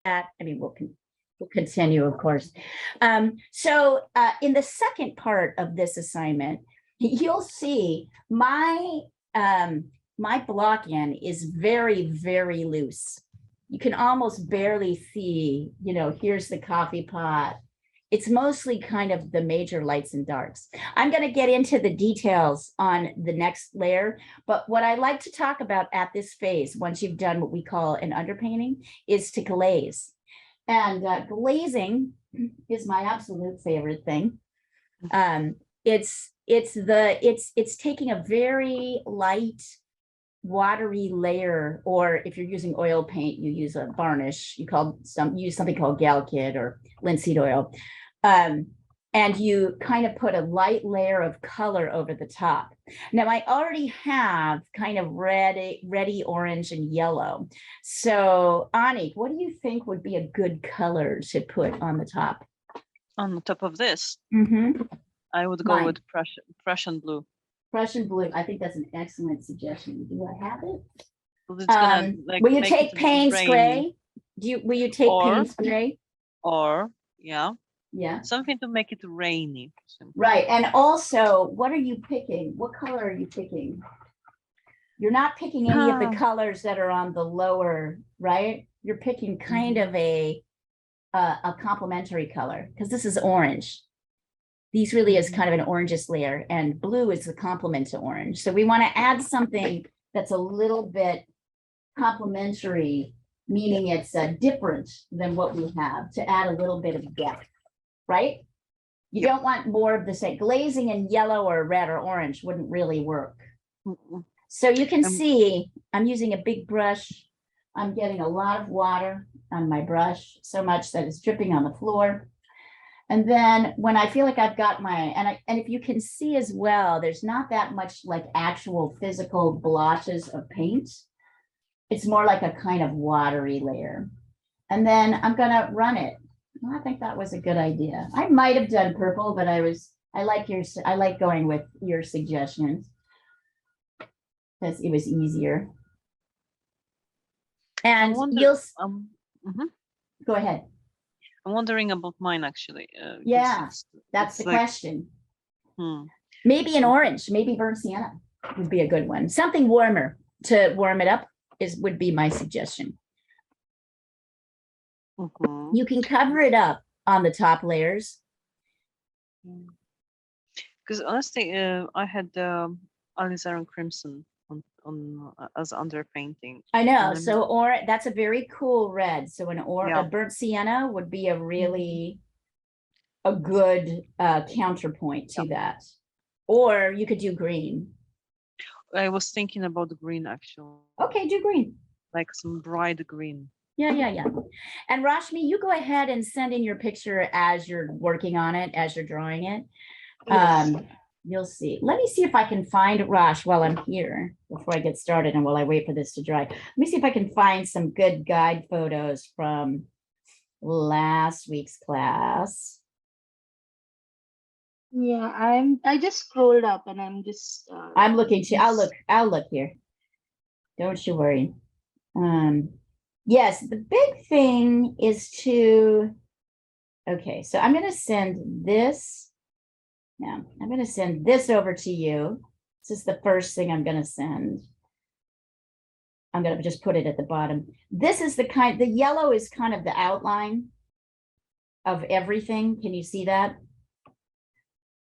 I mean, we'll continue, of course. So in the second part of this assignment, you'll see my block in is very, very loose. You can almost barely see, here's the coffee pot. It's mostly kind of the major lights and darks. I'm going to get into the details on the next layer, but what I like to talk about at this phase, once you've done what we call an underpainting, is to glaze. And glazing is my absolute favorite thing. It's taking a very light, watery layer, or if you're using oil paint, you use a varnish. Use something called Galkyd or linseed oil, and you kind of put a light layer of color over the top. Now I already have kind of reddy orange and yellow. So Anik, what do you think would be a good color to put on the top? On the top of this, I would go Mine. with Prussian blue. Prussian blue. I think that's an excellent suggestion. Do I have it? It's gonna, like, will you make take it Payne's rainy. Gray? Will you take Payne's Gray? Or yeah, Yeah. something to make it rainy. Right. And also, what are you picking? What color are you picking? You're not picking any of the colors that are on the lower, right? You're picking kind of a complementary color, because this is orange. These really is kind of an oranges layer, and blue is the complement to orange. So we want to add something that's a little bit complementary, meaning it's different than what we have, to add a little bit of depth, right? You don't want more of the same. Glazing in yellow or red or orange wouldn't really work. So you can see I'm using a big brush. I'm getting a lot of water on my brush, so much that it's dripping on the floor. And then when I feel like I've got and if you can see as well, there's not that much like actual physical blotches of paint. It's more like a kind of watery layer. And then I'm gonna run it. Well, I think that was a good idea. I might have done purple, but I like going with your suggestions, because it was easier. And go ahead. I'm wondering about mine, actually. Yeah, that's the question. Maybe an orange, maybe burnt sienna would be a good one. Something warmer to warm it up would be my suggestion. You can cover it up on the top layers. Because honestly, I had alizarin crimson on as underpainting. I know. So that's a very cool red. So a burnt sienna would be a good counterpoint to that. Or you could do green. I was thinking about the green, actually. Okay, do green. Like some bright green. Yeah. And Rashmi, you go ahead and send in your picture as you're working on it, as you're drawing it. Yes. You'll see. Let me see if I can find Rash while I'm here before I get started and while I wait for this to dry. Let me see if I can find some good guide photos from last week's class. Yeah, I just scrolled up and I'm just I'm looking too. I'll look here. Don't you worry. Yes, the big thing is okay, so I'm gonna send this. Now, I'm going to send this over to you. This is the first thing I'm going to send. I'm going to just put it at the bottom. This is the yellow is kind of the outline of everything. Can you see that?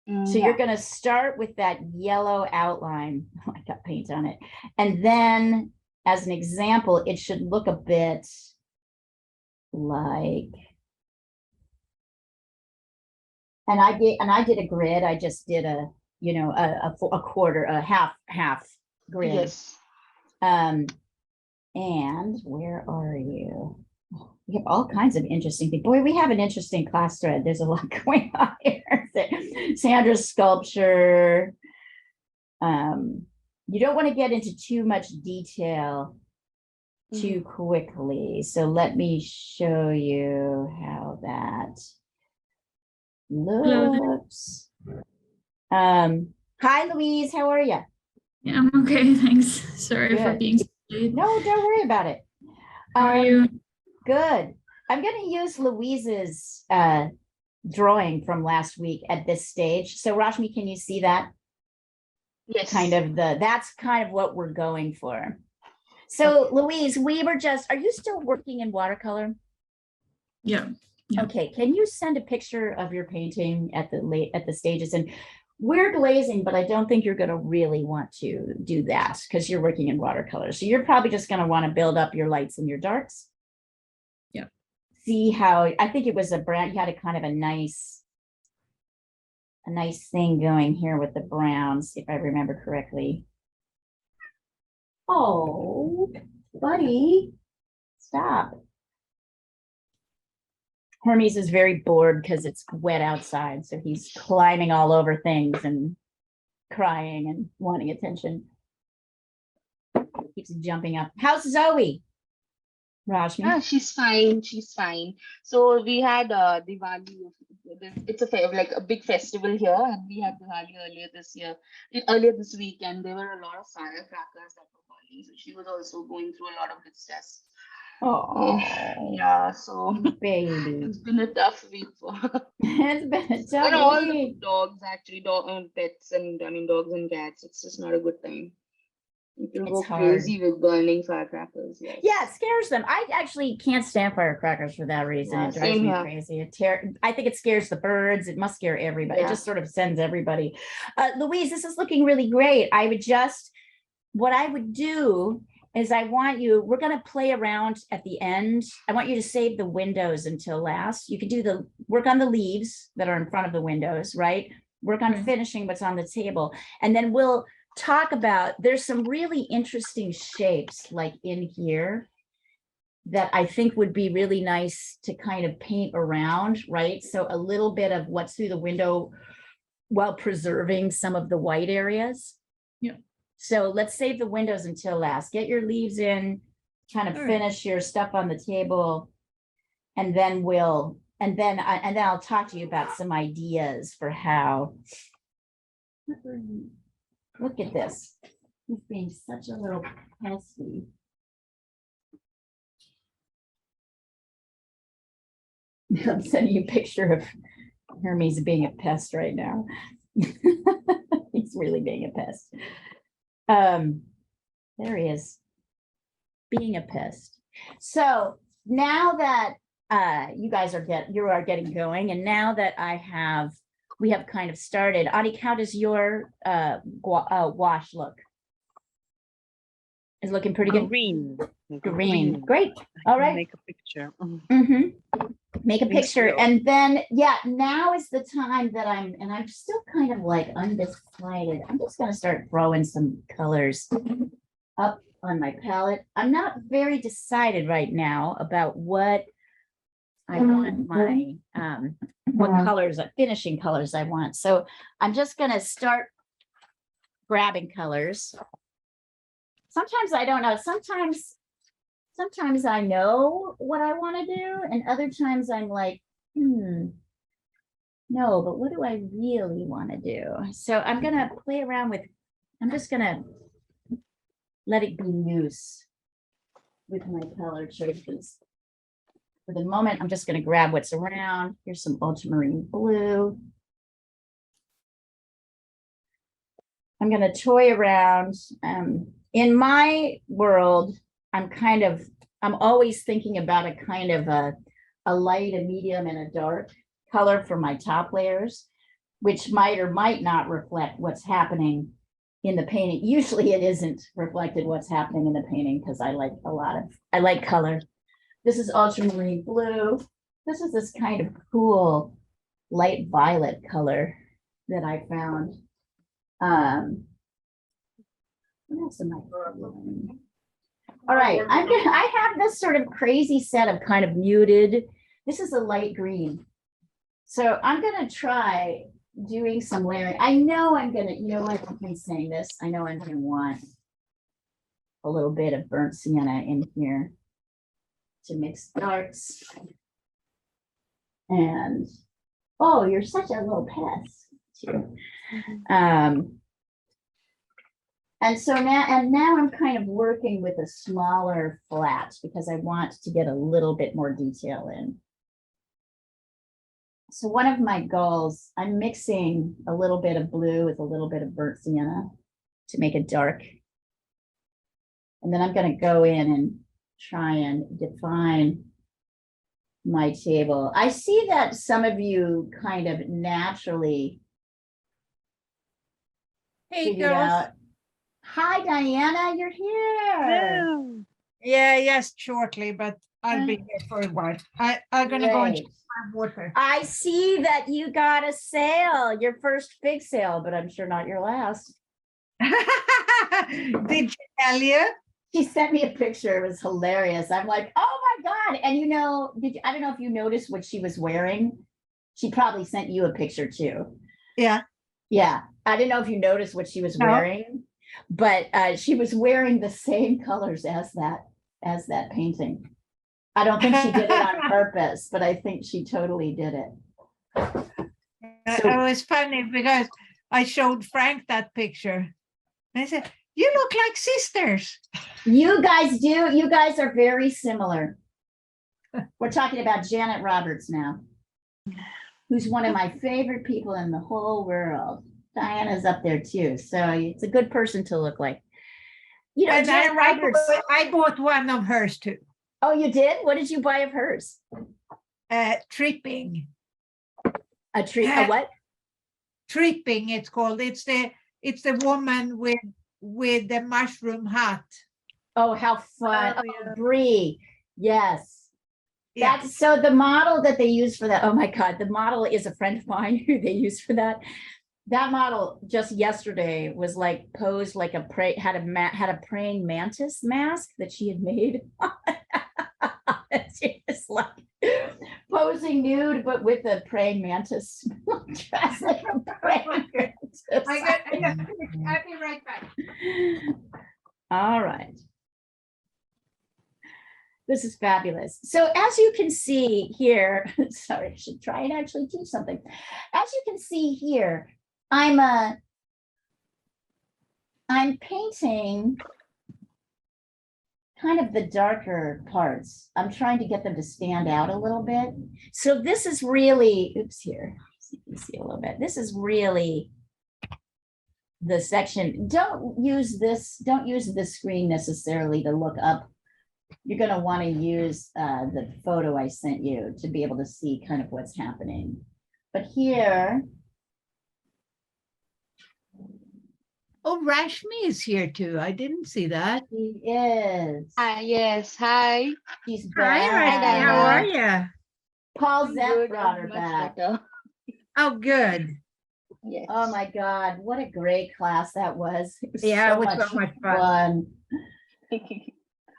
So you're going to start with that yellow outline. Oh, I got paint on it. And then as an example, it should look a bit like, and I did a grid. I just did a quarter, a half grid. Yes. And where are you? We have all kinds of interesting things. Boy, we have an interesting class thread. There's a lot going on here. Sandra's sculpture. You don't want to get into too much detail too quickly. So let me show you how that looks. Hi, Louise. How are you? Yeah, I'm okay. Thanks. Sorry for being so late. No, don't worry about it. How are you? Good. I'm going to use Louise's drawing from last week at this stage. So Rashmi, can you see that? Yes. That's kind of what we're going for. So Louise, are you still working in watercolor? Yeah. Yeah. Okay, can you send a picture of your painting at the stages? And we're glazing, but I don't think you're going to really want to do that because you're working in watercolor. So you're probably just going to want to build up your lights and your darks. Yeah. See how, I think it was a brand, you had a kind of a nice thing going here with the browns, if I remember correctly. Oh, buddy, stop. Hermes is very bored because it's wet outside, so he's climbing all over things and crying and wanting attention. Keeps jumping up. How's Zoe? Rashmi? Ah, she's fine. She's fine. So we had Diwali. It's like a big festival here, and we had Diwali earlier this week, and there were a lot of firecrackers that were falling. So she was also going through a lot of distress. Oh, yeah. So baby. it's been a tough week for her. It's been a And tough all the week. dogs, actually, pets, and dogs and cats. It's just not a good time. People It's go hard. crazy with burning firecrackers. Yes. Yeah, it scares them. I actually can't stand firecrackers for that reason. Yeah, It drives same me here. crazy. I think it scares the birds. It must scare everybody. It Yeah. just sort of sends everybody. Louise, this is looking really great. What I would do is we're going to play around at the end. I want you to save the windows until last. You could do work on the leaves that are in front of the windows, right? Work on finishing what's on the table. And then we'll talk about, there's some really interesting shapes like in here that I think would be really nice to kind of paint around, right? So a little bit of what's through the window while preserving some of the white areas. Yeah. So let's save the windows until last. Get your leaves in, kind of finish your stuff on the table, and then I'll talk to you about some ideas for how. Look at this. He's being such a little pesky. I'm sending you a picture of Hermes being a pest right now. He's really being a pest. There he is, being a pest. So now that you guys are getting going, and now that we have kind of started. Anik, how does your wash look? Is looking pretty good. Green. Green. Great. All right. Make a picture. Make a picture, and then now is the time that I'm still kind of like undecided. I'm just gonna start throwing some colors up on my palette. I'm not very decided right now about what I want my what colors, finishing colors I want. So I'm just gonna start grabbing colors. Sometimes I don't know. Sometimes I know what I want to do, and other times I'm like, no, but what do I really want to do? So I'm gonna play around with, I'm just gonna let it be loose with my color choices. For the moment, I'm just gonna grab what's around. Here's some ultramarine blue. I'm gonna toy around. In my world, I'm always thinking about a kind of a light, a medium, and a dark color for my top layers, which might or might not reflect what's happening in the painting. Usually it isn't reflected what's happening in the painting because I like color. This is ultramarine blue. This is this kind of cool light violet color that I found. What else am I doing? All right, I have this sort of crazy set of kind of muted. This is a light green. So I'm gonna try doing some layering. I know I'm gonna, you know what, I've been saying this. I know I'm gonna want a little bit of burnt sienna in here to mix darks. And, oh, you're such a little pest too. And so now I'm kind of working with a smaller flat because I want to get a little bit more detail in. So one of my goals, I'm mixing a little bit of blue with a little bit of burnt sienna to make it dark. And then I'm going to go in and try and define my table. I see that some of you kind of naturally figured out. Hi, Diana, you're here. Hello. Yeah, yes, shortly, but I'll be here for a while. I'm gonna go and Great. check my water. I see that you got a sale, your first big sale, but I'm sure not your last. Did she tell you? She sent me a picture. It was hilarious. I'm like, oh my God. And you know, I don't know if you noticed what she was wearing. She probably sent you a picture too. Yeah. Yeah. I didn't know if you noticed what she was No. wearing, but she was wearing the same colors as that painting. I don't think she did it on purpose, but I think she totally did it. So- It was funny because I showed Frank that picture. I said, "You look like sisters." You guys do. You guys are very similar. We're talking about Janet Roberts now, who's one of my favorite people in the whole world. Diana's up there too. So it's a good person to look like. You know, And Janet Roberts. I bought one of hers too. Oh, you did? What did you buy of hers? Tripping. A tree, a what? Tripping, it's called. It's the woman with the mushroom hat. Oh, how fun. Oh, Oh, yeah. Brie. Yes. Yeah. That's so the model that they use for that. Oh my God, the model is a friend of mine who they use for that. That model just yesterday was like posed like had a praying mantis mask that she had made. She was like posing nude, but with a praying mantis dress like a praying mantis. I'll be right back. All right. This is fabulous. So as you can see here, sorry, I should try and actually do something. As you can see here, I'm painting kind of the darker parts. I'm trying to get them to stand out a little bit. So this is really, oops, here, so you can see a little bit. This is really the section. Don't use this screen necessarily to look up. You're going to want to use the photo I sent you to be able to see kind of what's happening. But here, Oh, Rashmi is here too. I didn't see that. she is. Hi, yes, hi. She's Hi, back. Rashmi. How are you? Paul I'm Zepp good, brought I'm her much back. better. Oh, good. Yes. Oh my God, what a great class that was. It was Yeah, so it was much so much fun.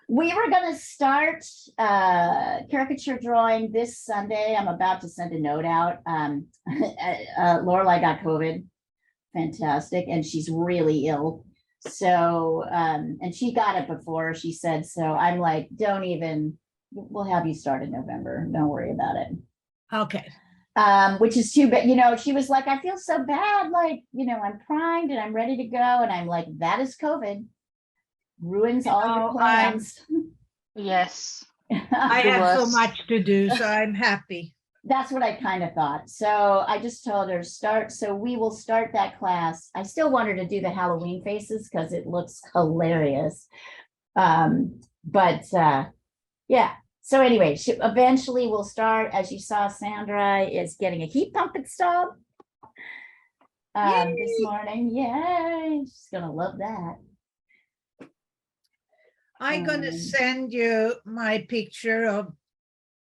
We were gonna start caricature drawing this Sunday. I'm about to send a note out. Lorelai got COVID. Fantastic. And she's really ill. So, and she got it before, she said, so I'm like, don't even, we'll have you start in November. Don't worry about it. Okay. Which is too bad. You know, she was like, I feel so bad. Like, you know, I'm primed and I'm ready to go. And I'm like, that is COVID. Ruins all your Oh, plans. Yes. I The have so worst. much to do, so I'm happy. That's what I kind of thought. So I just told her start. So we will start that class. I still want her to do the Halloween faces because it looks hilarious. Yeah. So anyway, she eventually will start. As you saw, Sandra is getting a heat pump installed this morning. Yay! She's gonna love that. I'm gonna send you my picture of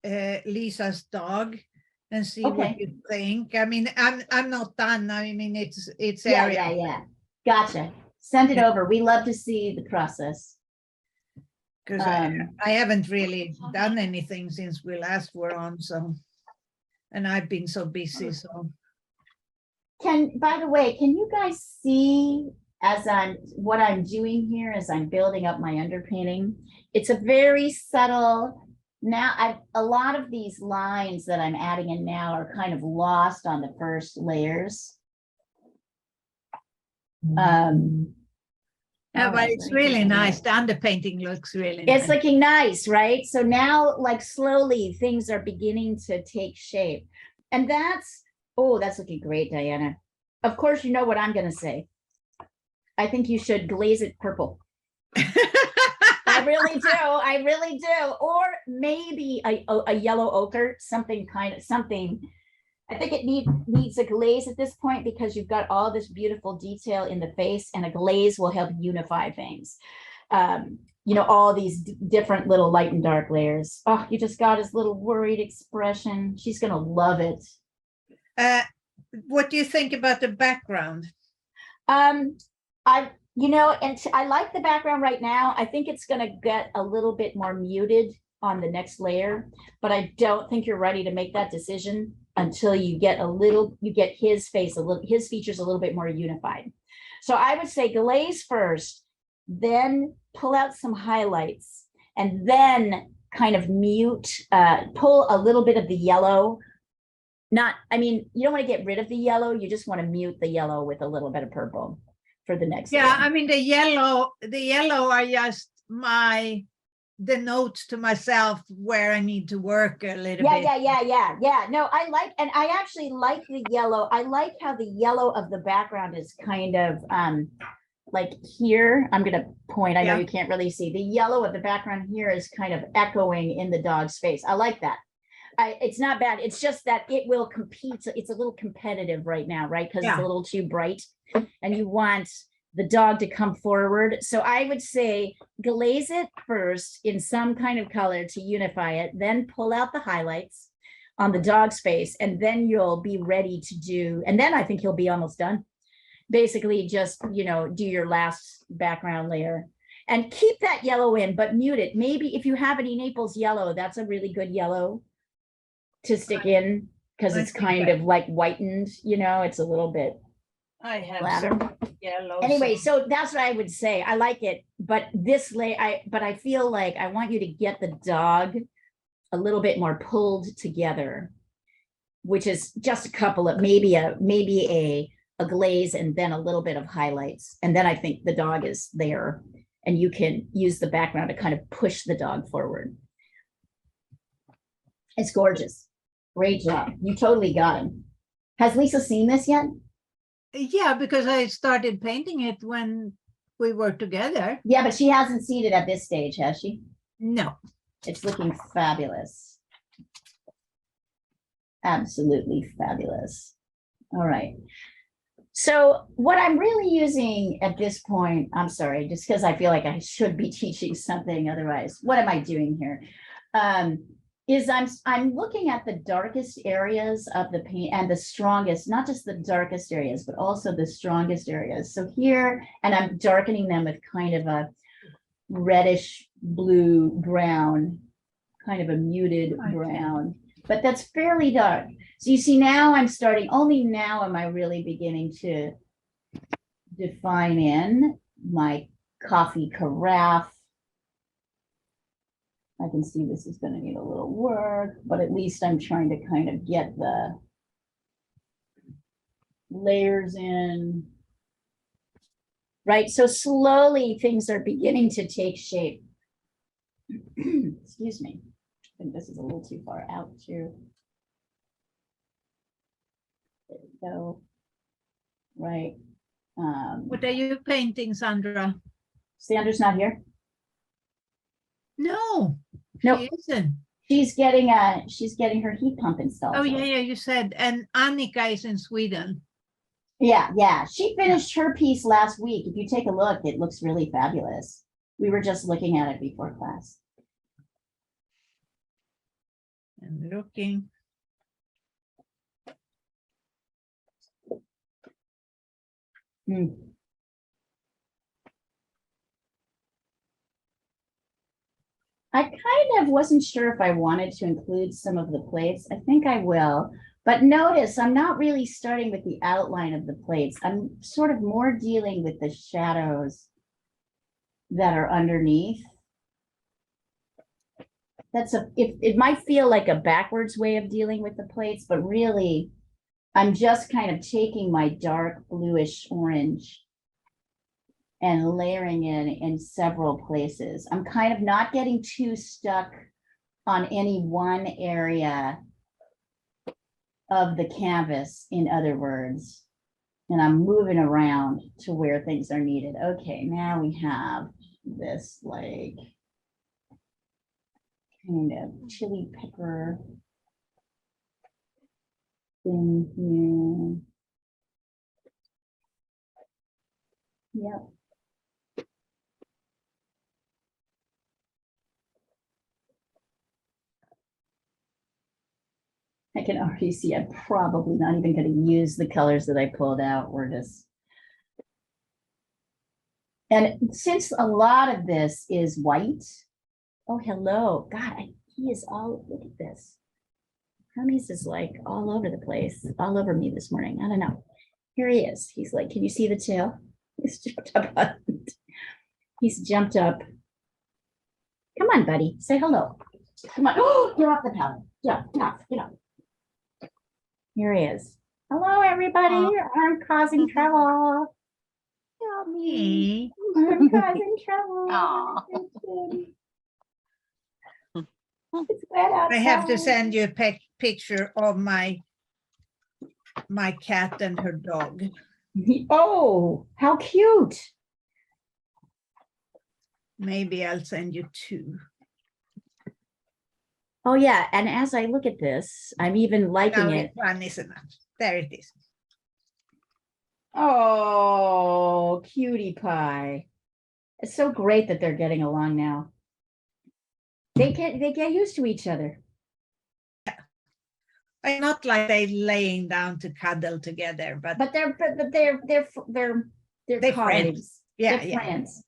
Lisa's dog and see Okay. what you think. I mean, I'm not done. I mean, it's Yeah, area. yeah. Gotcha. Send it over. We love to see the process. Because I haven't really done anything since we last were on, so, and I've been so busy, so. By the way, can you guys see what I'm doing here as I'm building up my underpainting? It's a very subtle. Now a lot of these lines that I'm adding in now are kind of lost on the first layers. And Yeah, All but right, it's let me really take a nice. look. The underpainting looks really It's nice. looking nice, right? So now, like slowly, things are beginning to take shape. And that's, oh, that's looking great, Diana. Of course, you know what I'm going to say. I think you should glaze it purple. I really do. I really do. Or maybe a yellow ochre, something. I think it needs a glaze at this point because you've got all this beautiful detail in the face, and a glaze will help unify things. You know, all these different little light and dark layers. Oh, you just got his little worried expression. She's gonna love it. What do you think about the background? You know, and I like the background right now. I think it's gonna get a little bit more muted on the next layer, but I don't think you're ready to make that decision until you get his face his features a little bit more unified. So I would say glaze first, then pull out some highlights, and then kind of pull a little bit of the yellow. I mean, you don't want to get rid of the yellow, you just want to mute the yellow with a little bit of purple for the next Yeah, layer. I mean, the yellow are just the notes to myself where I need to work a little bit. Yeah. No, I actually like the yellow. I like how the yellow of the background is kind of like here. I'm gonna point, I know you can't really see. The yellow of the background here is kind of echoing in the dog's face. I like that. It's not bad. It's just that it will compete. It's a little competitive right now, right? Because it's a little too bright, and you want the dog to come forward. So I would say glaze it first in some kind of color to unify it, then pull out the highlights on the dog's face, and then you'll be ready to do, and then I think you'll be almost done. Basically just, you know, do your last background layer and keep that yellow in, but mute it. Maybe if you have any Naples yellow, that's a really good yellow to stick in, because it's kind of like whitened, you know, it's a little bit I have flatter. some yellow. Anyway, so that's what I would say. I like it, but I feel like I want you to get the dog a little bit more pulled together, which is just a couple of maybe a glaze and then a little bit of highlights, and then I think the dog is there, and you can use the background to kind of push the dog forward. It's gorgeous. Great job. You totally got him. Has Lisa seen this yet? Yeah, because I started painting it when we were together. Yeah, but she hasn't seen it at this stage, has she? No. It's looking fabulous. Absolutely fabulous. All right. So what I'm really using at this point, I'm sorry, just because I feel like I should be teaching something otherwise. What am I doing here? Is I'm looking at the darkest areas of the paint and the strongest, not just the darkest areas, but also the strongest areas. So here, and I'm darkening them with kind of a reddish blue brown, kind of a muted brown, but that's fairly dark. So you see now I'm starting, only now am I really beginning to define in my coffee carafe. I can see this is going to need a little work, but at least I'm trying to kind of get the layers in. Right, so slowly things are beginning to take shape. Excuse me. I think this is a little too far out too. There we go. Right. What are you painting, Sandra? Sandra's not here. No, Nope. she isn't. She's getting her heat pump installed. Oh yeah, you said. And Annika is in Sweden. Yeah. She finished her piece last week. If you take a look, it looks really fabulous. We were just looking at it before class. And looking. I kind of wasn't sure if I wanted to include some of the plates. I think I will, but notice I'm not really starting with the outline of the plates. I'm sort of more dealing with the shadows that are underneath. It might feel like a backwards way of dealing with the plates, but really I'm just kind of taking my dark bluish orange and layering in several places. I'm kind of not getting too stuck on any one area of the canvas, in other words. And I'm moving around to where things are needed. Okay, now we have this like kind of chili pepper thing here. Yep. I can already see I'm probably not even going to use the colors that I pulled out. We're just. And since a lot of this is white, oh, hello. God, he is all, look at this. Hermes is like all over the place, all over me this morning. I don't know. Here he is. He's like, can you see the tail? He's jumped up. He's jumped up. Come on, buddy. Say hello. Come on. Oh, get off the pallet. Yeah, get up. Here he is. Hello, everybody. I'm causing trouble. Help me. I'm causing trouble. It's wet outside. I have to send you a picture of my cat and her dog. Oh, how cute. Maybe I'll send you two. Oh, yeah. And as I look at this, I'm even liking it. One is enough. There it is. Oh, cutie pie. It's so great that they're getting along now. They get used to each other. It's not like they're laying down to cuddle together, but they're They're colleagues. friends. Yeah, They're yeah. friends.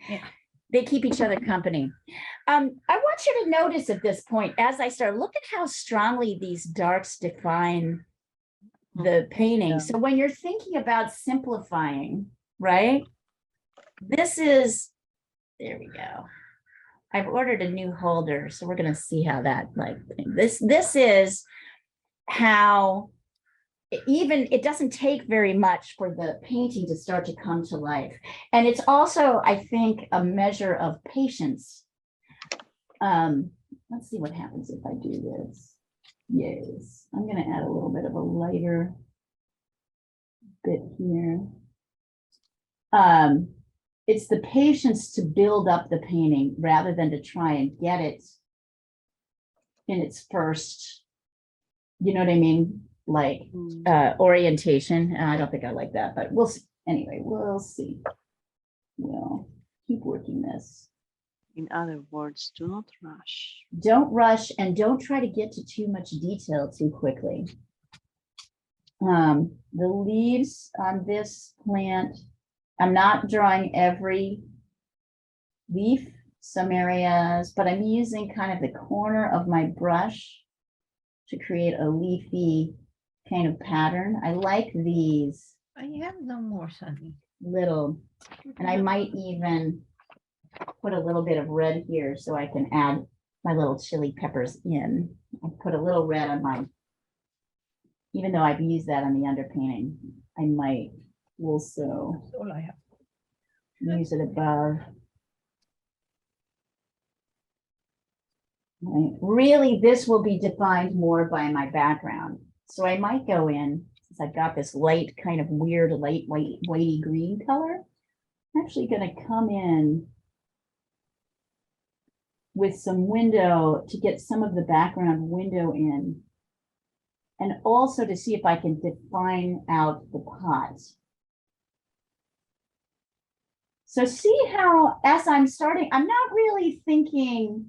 Yeah. They keep each other company. I want you to notice at this point, as I start, look at how strongly these darks define the painting. Yeah. So when you're thinking about simplifying, right? This is, there we go. I've ordered a new holder, so we're gonna see how that this is how even it doesn't take very much for the painting to start to come to life. And it's also, I think, a measure of patience. Let's see what happens if I do this. Yes, I'm gonna add a little bit of a lighter bit here. It's the patience to build up the painting rather than to try and get it in its first, you know what I mean? Like orientation. I don't think I like that, but we'll see. Anyway, we'll see. We'll keep working this. In other words, do not rush. Don't rush and don't try to get to too much detail too quickly. The leaves on this plant, I'm not drawing every leaf, some areas, but I'm using kind of the corner of my brush to create a leafy kind of pattern. I like these I have no more, Sunny. little, and I might even put a little bit of red here so I can add my little chili peppers in. I put a little red on my, even though I've used that on the underpainting, I might also That's all I have. use it above. Right. Really, this will be defined more by my background. So I might go in, since I've got this light, kind of weird, light, whitey green color. I'm actually going to come in with some window to get some of the background window in. And also to see if I can define out the pot. So see how, as I'm starting, I'm not really thinking,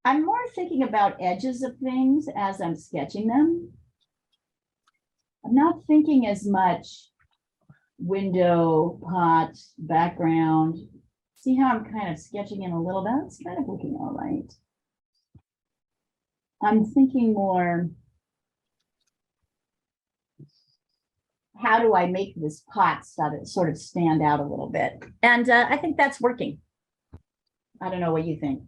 I'm more thinking about edges of things as I'm sketching them. I'm not thinking as much window, pot, background. See how I'm kind of sketching in a little bit? It's kind of looking all right. I'm thinking more, how do I make this pot sort of stand out a little bit? And I think that's working. I don't know what you think.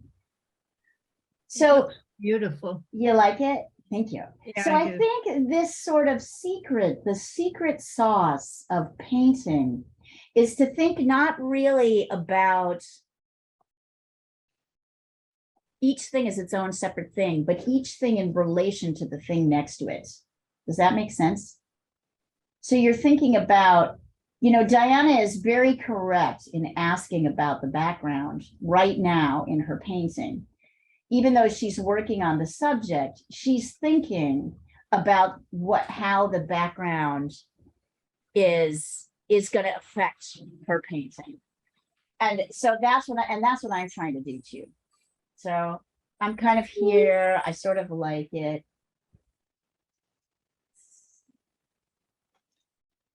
So Beautiful. you like it? Thank you. Yeah, So I do. think this sort of secret, the secret sauce of painting is to think not really about each thing as its own separate thing, but each thing in relation to the thing next to it. Does that make sense? So you're thinking about, Diana is very correct in asking about the background right now in her painting. Even though she's working on the subject, she's thinking about how the background is going to affect her painting. And so that's what I'm trying to do too. So I'm kind of here. I sort of like it.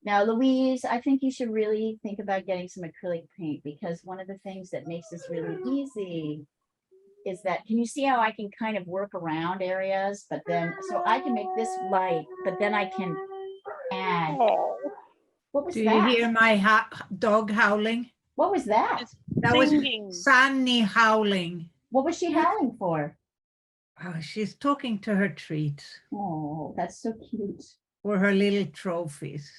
Now, Louise, I think you should really think about getting some acrylic paint, because one of the things that makes this really easy is that, can you see how I can kind of work around areas, but then, so I can make this light, but then I can add. What was Do that? you hear my dog howling? What was that? That Singing. was Sunny howling. What was she howling for? Oh, she's talking to her treats Oh, that's so cute. or her little trophies.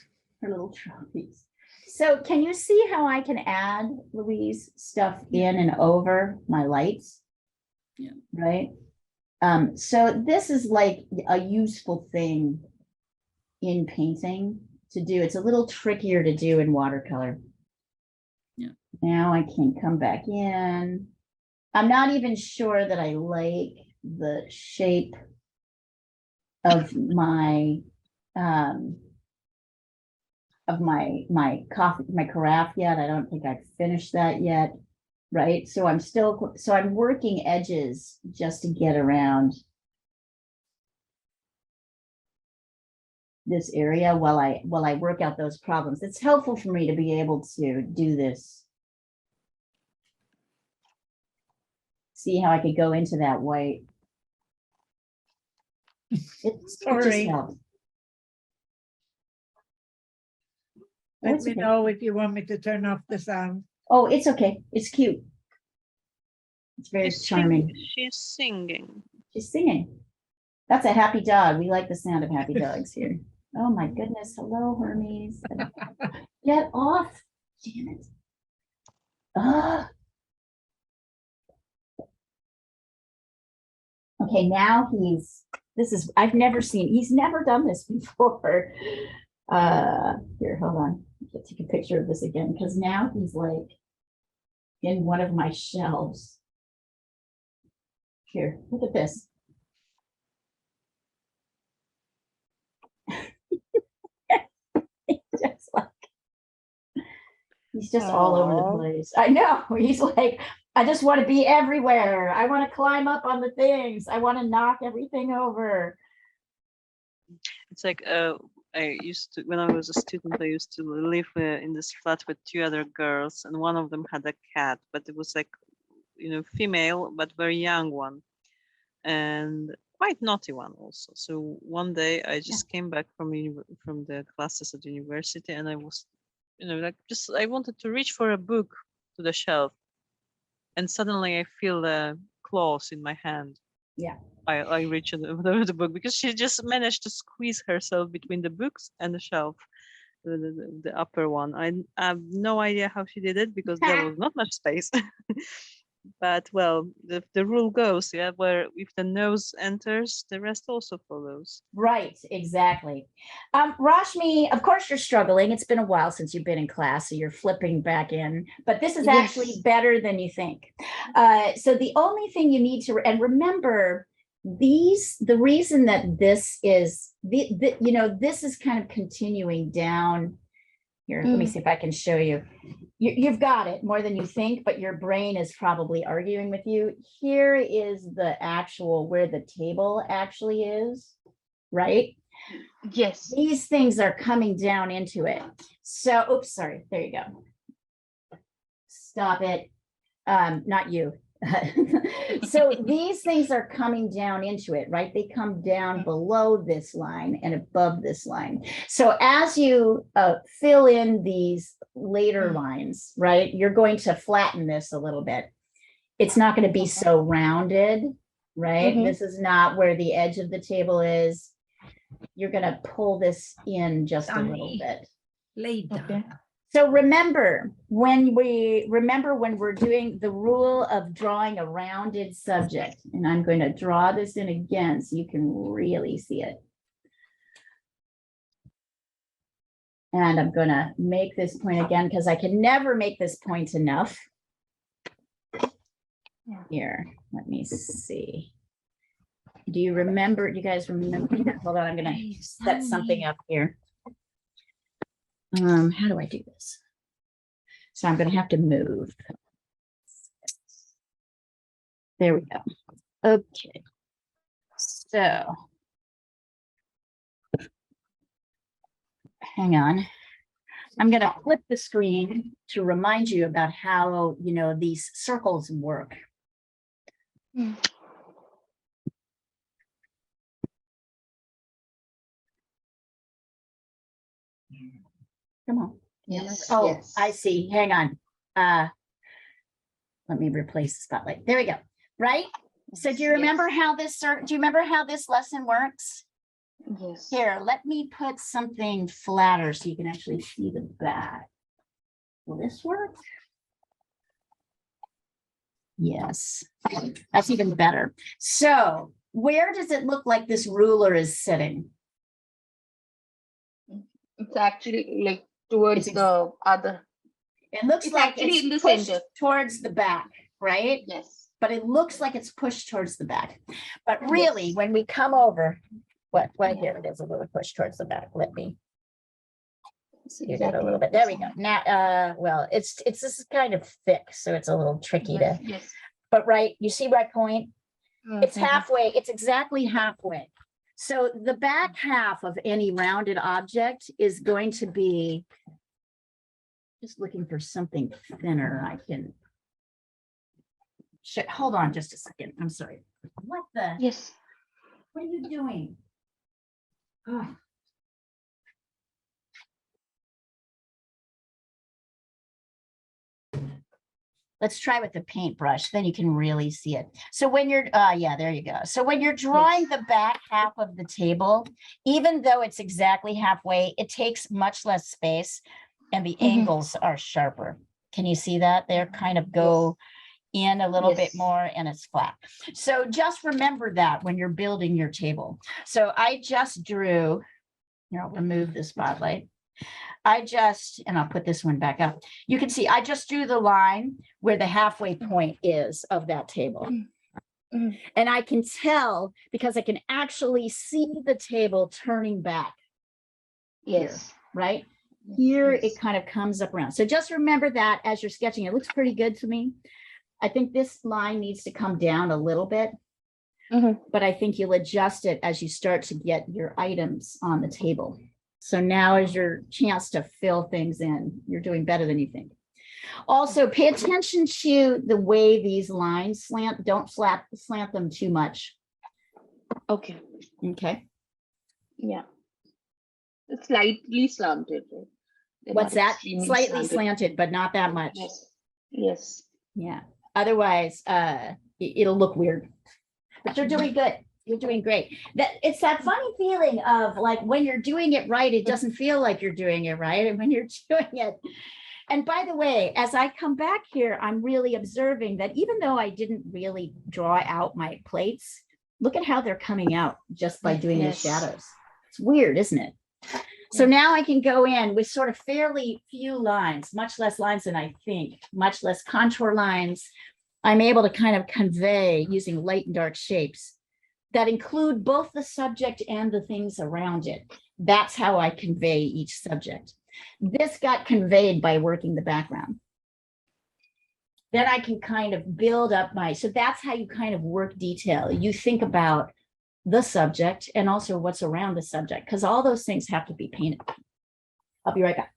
Her little trophies. So can you see how I can add, Louise, stuff in and over my lights? Yeah. Right. So this is like a useful thing in painting to do. It's a little trickier to do in watercolor. Yeah. Now I can come back in. I'm not even sure that I like the shape of my my carafe yet. I don't think I've finished that yet. Right. So I'm working edges just to get around this area while I work out those problems. It's helpful for me to be able to do this. See how I could go into that white. It just helps. Let me know if you want me to turn off the sound. Oh, it's okay. It's cute. It's very charming. She's singing. She's singing. That's a happy dog. We like the sound of happy dogs here. Oh my goodness. Hello, Hermes. Get off. Damn it. Okay, now I've never seen, he's never done this before. Here, hold on. Let's take a picture of this again, because now he's like in one of my shelves. Here, look at this. He's just all over the place. I know. He's like, I just want to be everywhere. I want to climb up on the things. I want to knock everything over. It's like when I was a student, I used to live in this flat with 2 other girls, and one of them had a cat, but it was like, female, but very young one, and quite naughty one also. So one day I just came back from the classes at the university, and I was, I wanted to reach for a book to the shelf, and suddenly I feel claws in my hand. Yeah. I reach the book because she just managed to squeeze herself between the books and the shelf, the upper one. I have no idea how she did it, because there was not much space. But well, the rule goes, where if the nose enters, the rest also follows. Right, exactly. Rashmi, of course you're struggling. It's been a while since you've been in class, so you're flipping back in, but this is actually better than you think. So the only thing you need to, and remember, the reason that this is, this is kind of continuing down here. Let me see if I can show you. You've got it more than you think, but your brain is probably arguing with you. Here is the actual, where the table actually is, right? Yes. These things are coming down into it. So, oops, sorry, there you go. Stop it. Not you. So these things are coming down into it, right? They come down below this line and above this line. So as you fill in these later lines, right, you're going to flatten this a little bit. It's not going to be so rounded, right? This is not where the edge of the table is. You're going to pull this in just a little bit. Lay down. So remember when we're doing the rule of drawing a rounded subject, and I'm going to draw this in again so you can really see it. And I'm going to make this point again because I can never make this point enough. Here, let me see. Do you remember? Do you guys remember? Hold on, I'm going to set something up here. How do I do this? So I'm going to have to move. There we go. Okay. So hang on. I'm going to flip the screen to remind you about how, you know, these circles work. Come on. Yes. Oh, yes. I see. Hang on. Let me replace the spotlight. There we go. Right? So do you remember how this lesson works? Yes. Here, let me put something flatter so you can actually see the back. Will this work? Yes, that's even better. So where does it look like this ruler is sitting? It's actually like towards It's the other. It looks It's like actually it's in the pushed center. towards the back, right? Yes. But it looks like it's pushed towards the back. But really, Yes. when we come over, what here it is a little push towards the back. Let me see it a little bit. There we go. Now, well, it's this is kind of thick, so it's a little tricky to. Yes. But right, you see my point? It's Mhm. halfway. It's exactly halfway. So the back half of any rounded object is going to be. Just looking for something thinner. I can. Shit, hold on just a second. I'm sorry. What the? Yes. What are you doing? Oh. Let's try with the paintbrush, then you can really see it. So when you're, yeah, there you go. So when you're drawing the back half of the table, even though it's exactly halfway, it takes much less space and the angles are sharper. Can you see that? They're kind of go in a little bit Yes. more and it's flat. So just remember that when you're building your table. So I just drew, here, I'll remove the spotlight. And I'll put this one back up. You can see, I just drew the line where the halfway point is of that table. Mhm. And I can tell because I can actually see the table turning back, Yes. right? Here, Yes. it kind of comes up around. So just remember that as you're sketching. It looks pretty good to me. I think this line needs to come down a little bit, but I think you'll adjust it as you start to get your items on the table. So now is your chance to fill things in. You're doing better than you think. Also, pay attention to the way these lines slant. Don't slant them too much. Okay. Okay. Yeah. It's slightly slanted. Right? They're What's not that? extremely Slightly slanted, but not that much. Yes. Yes. Yeah. Otherwise, it'll look weird. But you're doing good. You're doing great. It's that funny feeling of like when you're doing it right, it doesn't feel like you're doing it right. And when you're doing it. And by the way, as I come back here, I'm really observing that even though I didn't really draw out my plates, look at how they're coming out just by doing the shadows. It's weird, isn't it? So now I can go in with sort of fairly few lines, much less lines than I think, much less contour lines. I'm able to kind of convey using light and dark shapes that include both the subject and the things around it. That's how I convey each subject. This got conveyed by working the background. Then I can kind of build up so that's how you kind of work detail. You think about the subject and also what's around the subject, because all those things have to be painted. I'll be right back.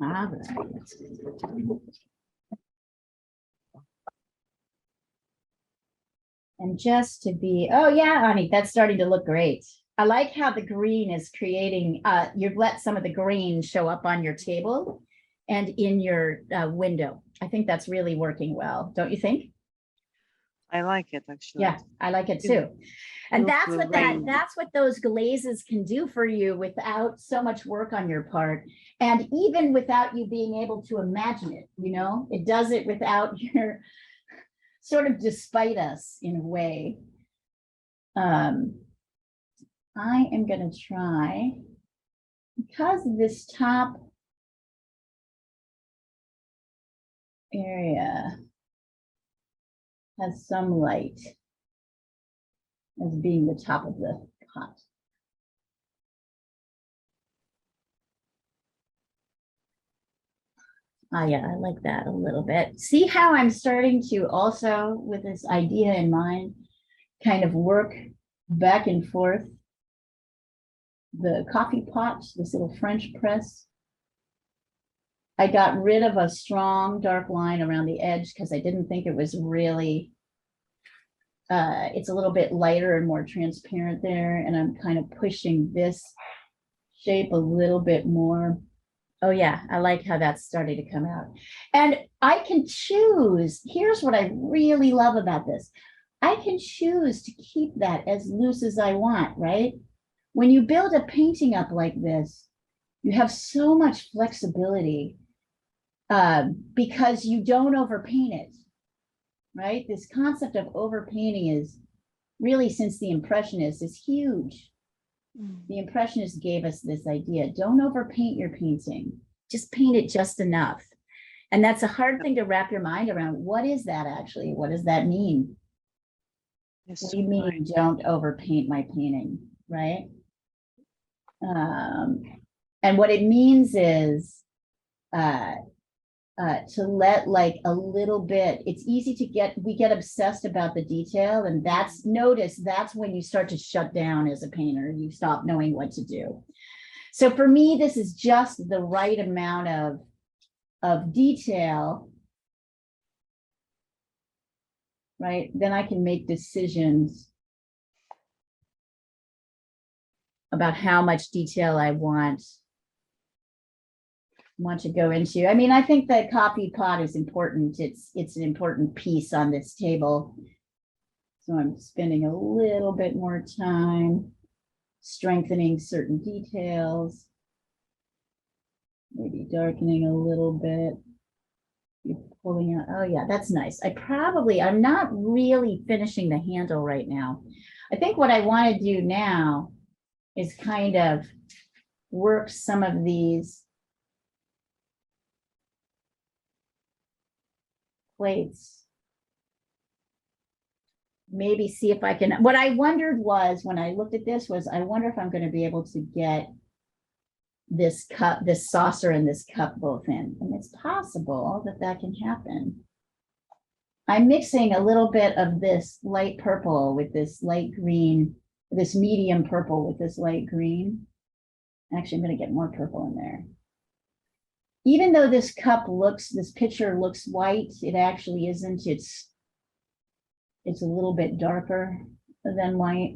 All right. And just to be, oh yeah, honey, that's starting to look great. I like how the green is creating, you've let some of the green show up on your table and in your window. I think that's really working well, don't you think? I like it actually. Yeah, I like it It too. And feels that's the what rain. that's what those glazes can do for you without so much work on your part. And even without you being able to imagine it, you know, it does it without your sort of despite us in a way. I am gonna try, because this top area has some light as being the top of the pot. Oh yeah, I like that a little bit. See how I'm starting to also, with this idea in mind, kind of work back and forth the coffee pot, this little French press. I got rid of a strong dark line around the edge because I didn't think it was really, it's a little bit lighter and more transparent there. And I'm kind of pushing this shape a little bit more. Oh yeah, I like how that's starting to come out. And I can choose, here's what I really love about this. I can choose to keep that as loose as I want, right? When you build a painting up like this, you have so much flexibility because you don't overpaint it, right? This concept of overpainting is really, since the Impressionists, is huge. The Impressionists gave us this idea, don't overpaint your painting, just paint it just enough. And that's a hard thing to wrap your mind around. What is that actually? What does that mean? Yes, What do you mean, right. don't overpaint my painting, right? And what it means is to let like a little bit, it's easy to get, we get obsessed about the detail, and that's, notice, that's when you start to shut down as a painter, you stop knowing what to do. So for me, this is just the right amount of detail, right? Then I can make decisions about how much detail I want to go into. I mean, I think the coffee pot is important. It's an important piece on this table. So I'm spending a little bit more time strengthening certain details, maybe darkening a little bit. You're pulling out, oh yeah, that's nice. I'm not really finishing the handle right now. I think what I want to do now is kind of work some of these plates. Maybe see if I can, what I wondered was, when I looked at this, was I wonder if I'm going to be able to get this cup, this saucer and this cup both in. And it's possible that that can happen. I'm mixing a little bit of this light purple with this light green, this medium purple with this light green. Actually, I'm going to get more purple in there. Even though this cup looks, this picture looks white, it actually isn't. It's a little bit darker than white.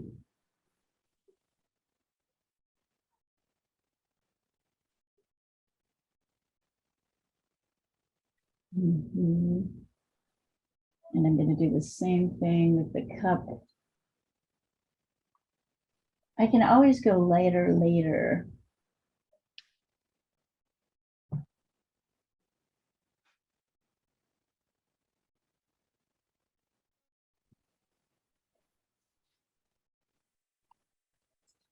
And I'm going to do the same thing with the cup. I can always go lighter later.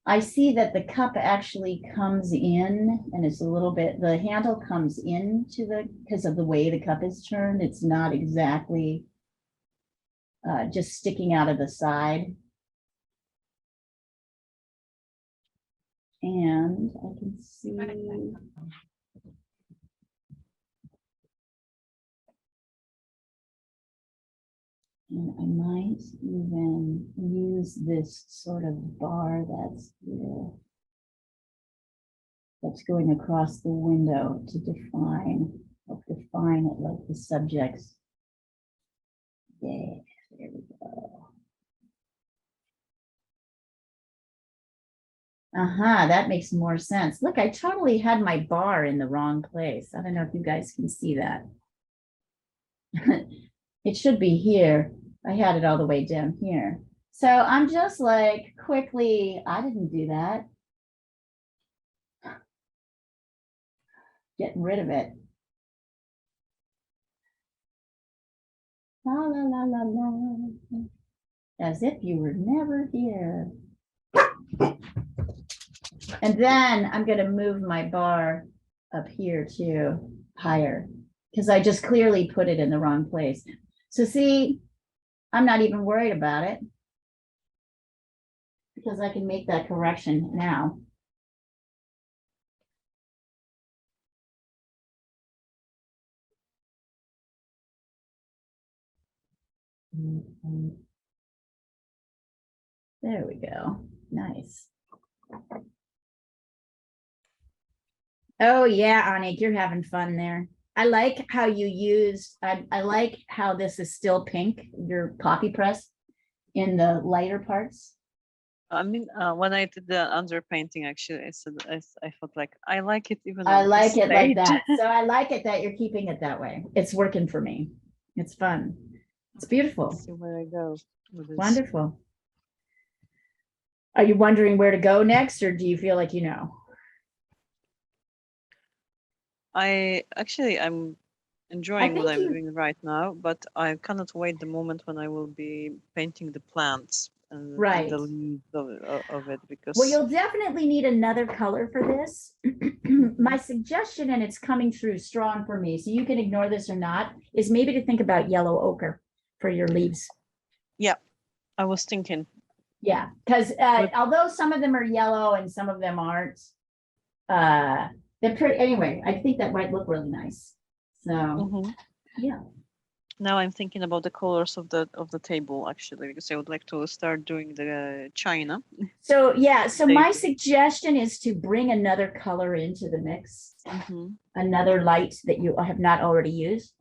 I see that the cup actually comes in, and it's a little bit, the handle comes into the, because of the way the cup is turned, it's not exactly just sticking out of the side. And I can see. And I might even use this sort of bar that's here. that's going across the window to define it like the subjects. Yeah, there we go. That makes more sense. Look, I totally had my bar in the wrong place. I don't know if you guys can see that. It should be here. I had it all the way down here. So I'm just like quickly, I didn't do that. Getting rid of it. La la la la la. As if you were never here. And then I'm going to move my bar up here too, higher, because I just clearly put it in the wrong place. So see, I'm not even worried about it because I can make that correction now. There we go. Nice. Oh yeah, Anik, you're having fun there. I like how you used, I like how this is still pink, your copy press in the lighter parts. I mean, when I did the underpainting, actually, I said I felt like I like it even. I on like this it like stage. that. So I like it that you're keeping it that way. It's working for me. It's fun. It's beautiful. See where I go with this. Wonderful. Are you wondering where to go next, or do you feel like you know? I'm enjoying what think I'm you- doing right now, but I cannot wait the moment when I will be painting the plants and Right. the leaves of it, because Well, you'll definitely need another color for this. My suggestion, and it's coming through strong for me, so you can ignore this or not, is maybe to think about yellow ochre for your leaves. I was thinking. Yeah, because although some of them are yellow and some of them aren't, they're pretty, anyway, I think that might look really nice. So, Mhm. yeah. Now I'm thinking about the colors of the table, actually, because I would like to start doing the china. So, yeah, so my Table. suggestion is to bring another color into the mix, Mhm. another light that you have not already used.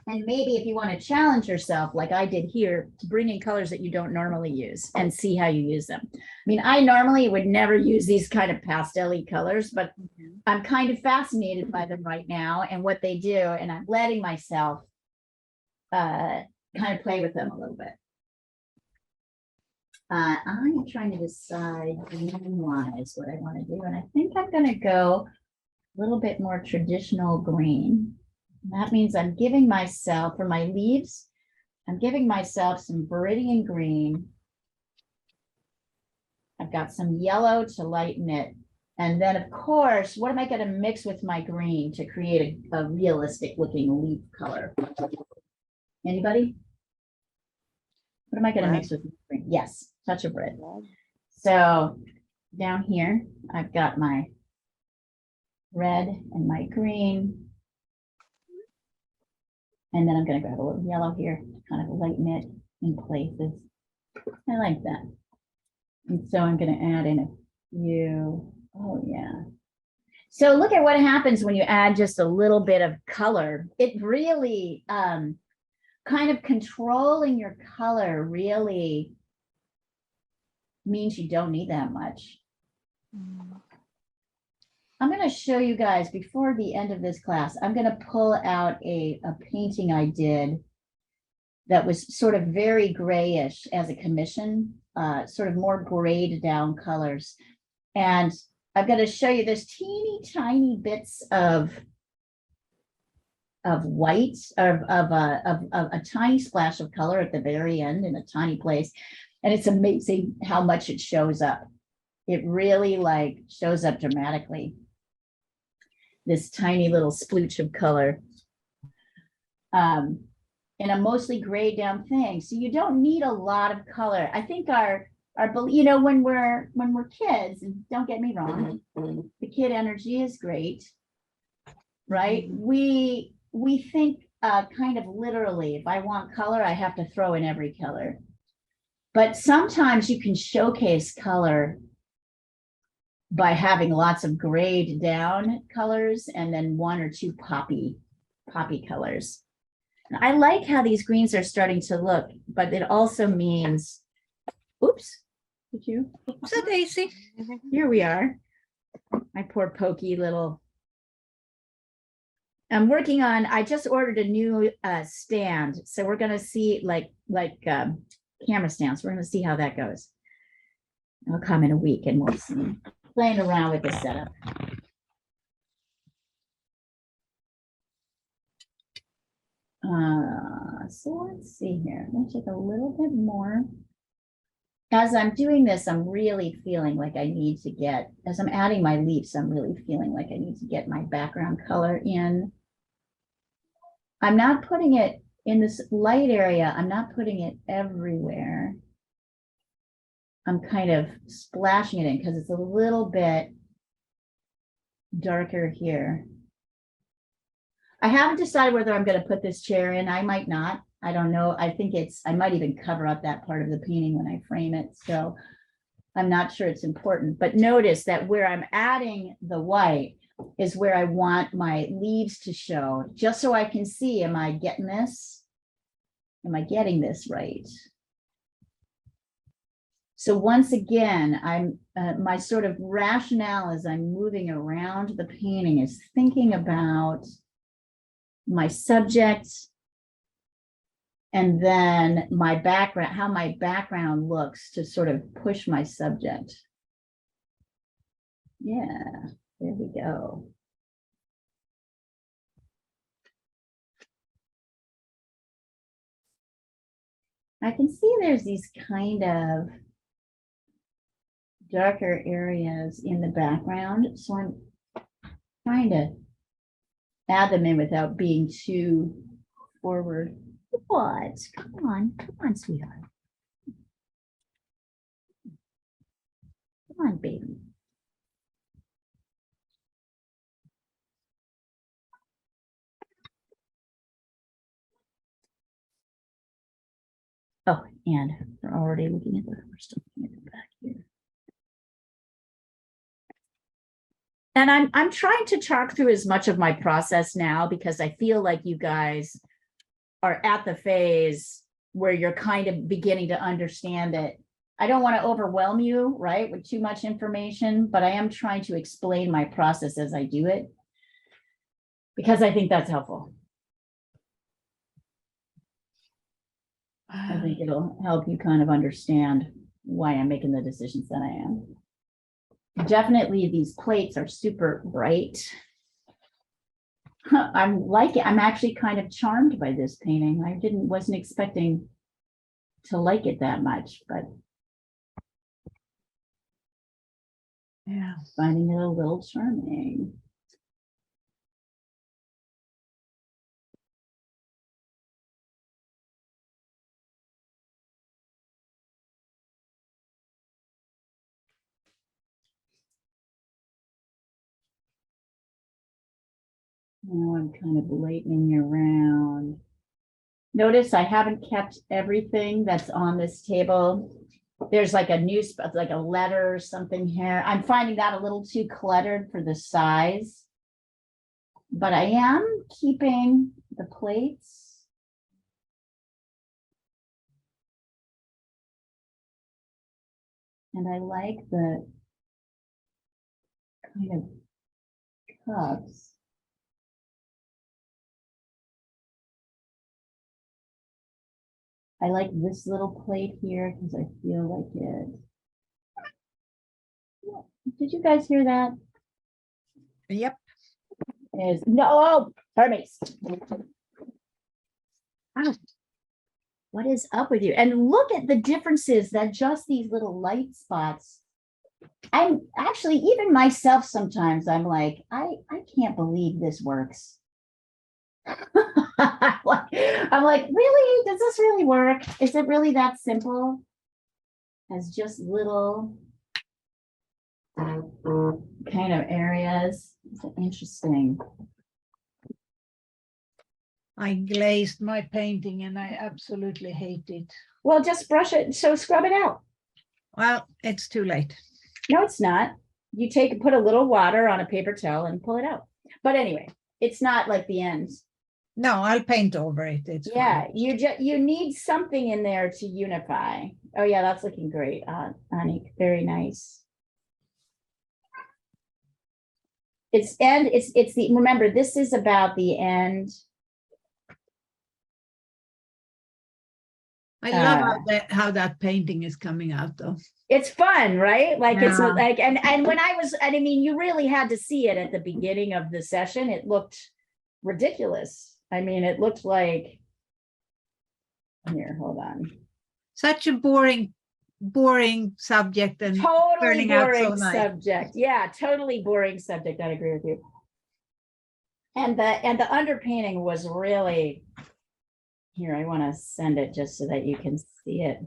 And maybe if you want to challenge yourself, like I did here, to bring in colors that you don't normally use and see how you use them. I mean, I normally would never use these kind of pastel-y colors, but Mhm. I'm kind of fascinated by them right now and what they do, and I'm letting myself kind of play with them a little bit. I'm trying to decide green-wise what I want to do, and I think I'm going to go a little bit more traditional green. That means I'm giving myself, for my leaves, I'm giving myself some Viridian green. I've got some yellow to lighten it. And then, of course, what am I going to mix with my green to create a realistic looking leaf color? Anybody? What am I going to mix with green? Yes, touch of red. So down here, I've got my red and my green. And then I'm going to grab a little yellow here to kind of lighten it in places. I like that. And so I'm going to add in a few. Oh, yeah. So look at what happens when you add just a little bit of color. It really kind of controlling your color really means you don't need that much. I'm going to show you guys before the end of this class, I'm going to pull out a painting I did that was sort of very grayish as a commission, sort of more grayed down colors. And I'm going to show you this teeny tiny bits of white, of a tiny splash of color at the very end in a tiny place. And it's amazing how much it shows up. It really like shows up dramatically. This tiny little splooch of color in a mostly grayed down thing. So you don't need a lot of color. I think our you know, when we're kids, and don't get me wrong, the kid energy is great, right? We think kind of literally, if I want color, I have to throw in every color. But sometimes you can showcase color by having lots of grayed down colors and then one or two poppy colors. And I like how these greens are starting to look, but it also means, oops, did you? So Daisy, Here we are. My poor pokey little. I'm working on, I just ordered a new stand. So we're gonna see like camera stands. We're gonna see how that goes. I'll come in a week and we'll see. Playing around with the setup. So let's see here. Let me take a little bit more. As I'm doing this, I'm really feeling like I need to get, as I'm adding my leaves, I'm really feeling like I need to get my background color in. I'm not putting it in this light area. I'm not putting it everywhere. I'm kind of splashing it in because it's a little bit darker here. I haven't decided whether I'm going to put this chair in. I might not. I don't know. I think I might even cover up that part of the painting when I frame it. So I'm not sure it's important. But notice that where I'm adding the white is where I want my leaves to show, just so I can see, am I getting this? Am I getting this right? So once again, my sort of rationale as I'm moving around the painting is thinking about my subject and then my background, how my background looks to sort of push my subject. Yeah, there we go. I can see there's these kind of darker areas in the background, so I'm trying to add them in without being too forward. What? Come on, sweetheart. Come on, baby. Oh, and we're already looking at we're still looking at the back here. And I'm trying to talk through as much of my process now because I feel like you guys are at the phase where you're kind of beginning to understand it. I don't want to overwhelm you, right, with too much information, but I am trying to explain my process as I do it because I think that's helpful. I think it'll help you kind of understand why I'm making the decisions that I am. Definitely these plates are super bright. I'm actually kind of charmed by this painting. I wasn't expecting to like it that much, but yeah, finding it a little charming. Now I'm kind of lightening around. Notice I haven't kept everything that's on this table. There's like a like a letter or something here. I'm finding that a little too cluttered for the size, but I am keeping the plates. And I like the kind of cups. I like this little plate here because I feel like it. Did you guys hear that? yep. Is no, Hermes. Ah, what is up with you? And look at the differences that just these little light spots. I'm actually, even myself, sometimes I'm like, I can't believe this works. I'm like, really? Does this really work? Is it really that simple? As just little kind of areas. It's interesting. I glazed my painting and I absolutely hate it. Well, just brush it. So scrub it out. Well, it's too late. No, it's not. you put a little water on a paper towel and pull it out. But anyway, it's not like the end. No, I'll paint over it. It's Yeah, fine. you need something in there to unify. Oh yeah, that's looking great, Anik. Very nice. It's the, remember, this is about the end. I love how that painting is coming out though. It's fun, right? Like it's Yeah. like, and when I mean, you really had to see it at the beginning of the session. It looked ridiculous. I mean, it looked like, here, hold on. Such a boring subject and Totally turning out so boring nice. subject. Yeah, totally boring subject. I agree with you. And the underpainting was really, here, I want to send it just so that you can see it.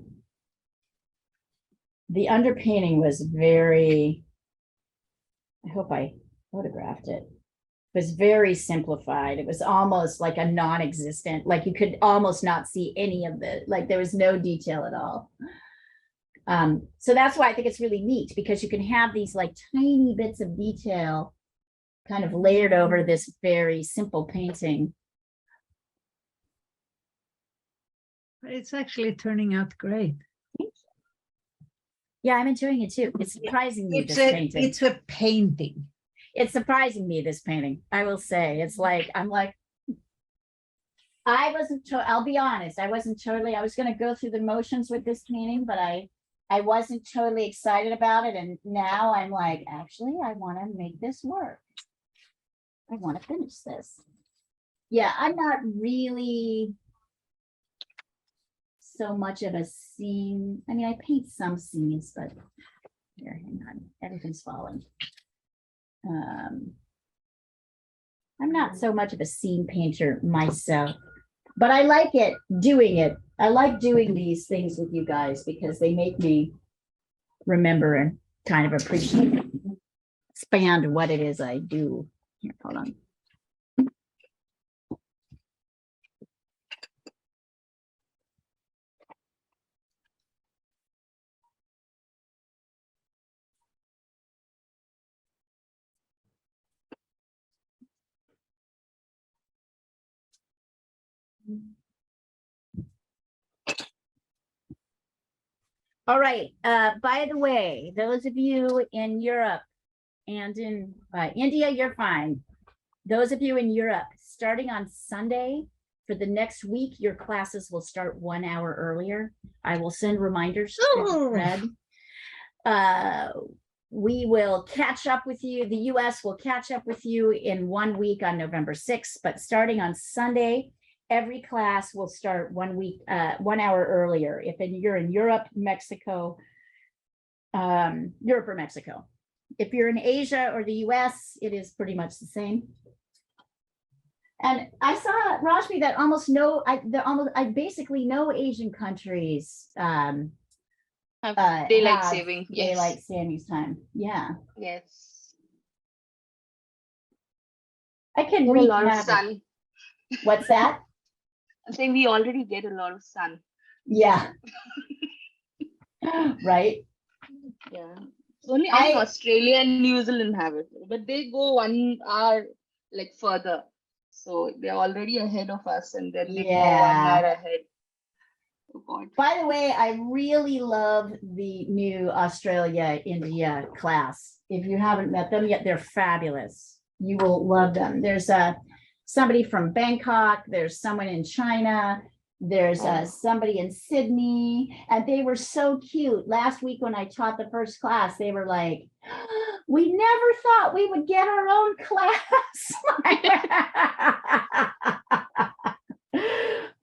The underpainting was very, I hope I photographed it. It was very simplified. It was almost like a non-existent, like you could almost not see any of it. Like there was no detail at all. So that's why I think it's really neat, because you can have these like tiny bits of detail kind of layered over this very simple painting. But it's actually turning out great. Yeah, I'm enjoying it too. It's surprising me, this It's painting. a painting. It's surprising me, this painting. I will say, it's like, I'm like, I wasn't, I'll be honest, I wasn't totally, I was gonna go through the motions with this painting, but I wasn't totally excited about it. And now I'm like, actually, I want to make this work. I want to finish this. Yeah, I'm not really so much of a scene. I mean, I paint some scenes, but here, hang on, everything's falling. I'm not so much of a scene painter myself, but I like it, doing it. I like doing these things with you guys because they make me remember and kind of appreciate, expand what it is I do. Here, hold on. All right. By the way, those of you in Europe and in India, you're fine. Those of you in Europe, starting on Sunday for the next week, your classes will start 1 hour earlier. I will send reminders to the thread. We will catch up with you. The US will catch up with you in 1 week on November 6th, but starting on Sunday, every class will start 1 week, 1 hour earlier. If you're in Europe, Mexico, Europe or Mexico. If you're in Asia or the US, it is pretty much the same. And I saw, Rashmi, that basically no Asian countries Have daylight have saving. Yes. daylight savings time. Yeah, Yes. I can Get a read lot of that. sun. What's that? I'm saying we already get a lot of sun. Yeah. Right. Yeah. Only I think Australia and New Zealand have it, but they go 1 hour like further. So they're already ahead of us, and then they go 1 hour ahead. Oh God. By the way, I really love the new Australia-India class. If you haven't met them yet, they're fabulous. You will love them. There's somebody from Bangkok. There's someone in China. There's somebody in Sydney, and they were so cute. Last week when I taught the first class, they were like, we never thought we would get our own class.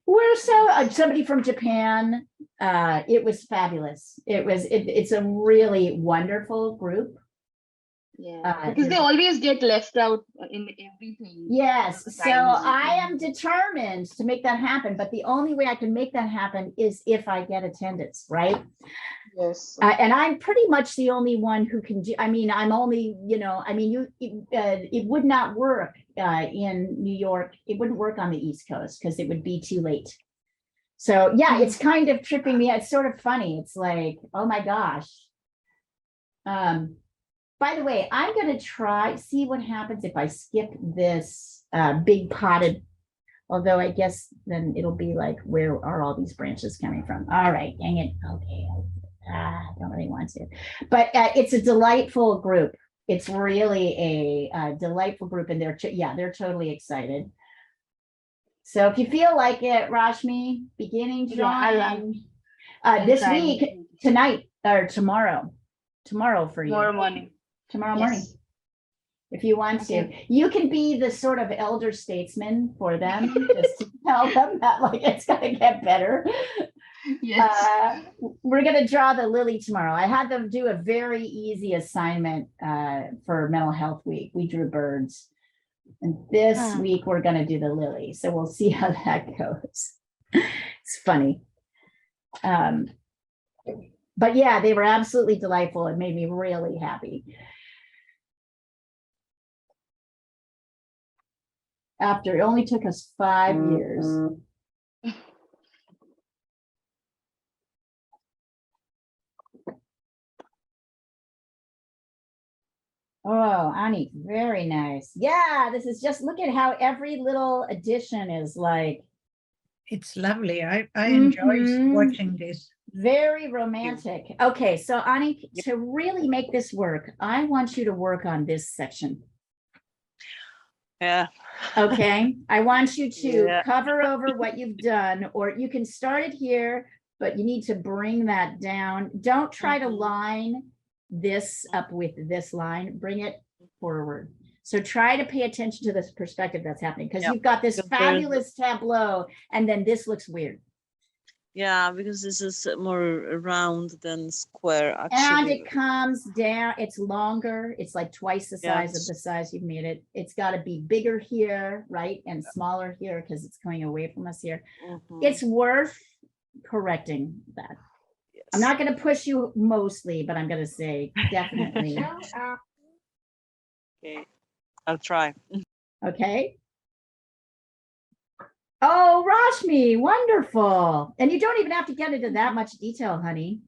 We're so, somebody from Japan. It was fabulous. It's a really wonderful group. Yeah, because they always get left out in everything. Yes, so I am determined to make that happen, but the only way I can make that happen is if I get attendance, right? Yes. And I'm pretty much the only one who can do, I mean, I'm only, it would not work in New York. It wouldn't work on the East Coast because it would be too late. So yeah, it's kind of tripping me. It's sort of funny. It's like, oh my gosh. By the way, I'm gonna see what happens if I skip this big potted. Although I guess then it'll be like, where are all these branches coming from? All right, dang it. Okay, I don't really want to. But it's a delightful group. It's really a delightful group, and they're totally excited. So if you feel like it, Rashmi, beginning drawing this try. week, tonight or tomorrow for you. Tomorrow morning. Tomorrow morning. Yes. If you want to, Okay. you can be the sort of elder statesman for them, just to tell them that like it's gonna get better. Yes. We're gonna draw the lily tomorrow. I had them do a very easy assignment for mental health week. We drew birds. And this week we're gonna do the lily. So we'll see how that goes. It's funny. But yeah, they were absolutely delightful. It made me really happy. After it only took us 5 years. Oh, Ani, very nice. Yeah, this is just, look at how every little addition is like. It's lovely. I enjoy Mhm. watching this. Very romantic. Okay, so Ani, to really make this work, I want you to work on this section. Yeah. Okay, I want you to Yeah. cover over what you've done, or you can start it here, but you need to bring that down. Don't try to line this up with this line, bring it forward. So try to pay attention to this perspective that's happening, because Yep. you've got this Because there's- fabulous tableau, and then this looks weird. Yeah, because this is more round than square, And actually. it comes down, it's longer, it's like twice the size of Yes. the size you've made it. It's got to be bigger here, right? And smaller here, because it's coming away from us here. Mhm. It's worth correcting that. I'm Yes. not going to push you mostly, but I'm going to say definitely. Okay, I'll try. Okay. Oh, Rashmi, wonderful. And you don't even have to get into that much detail, honey.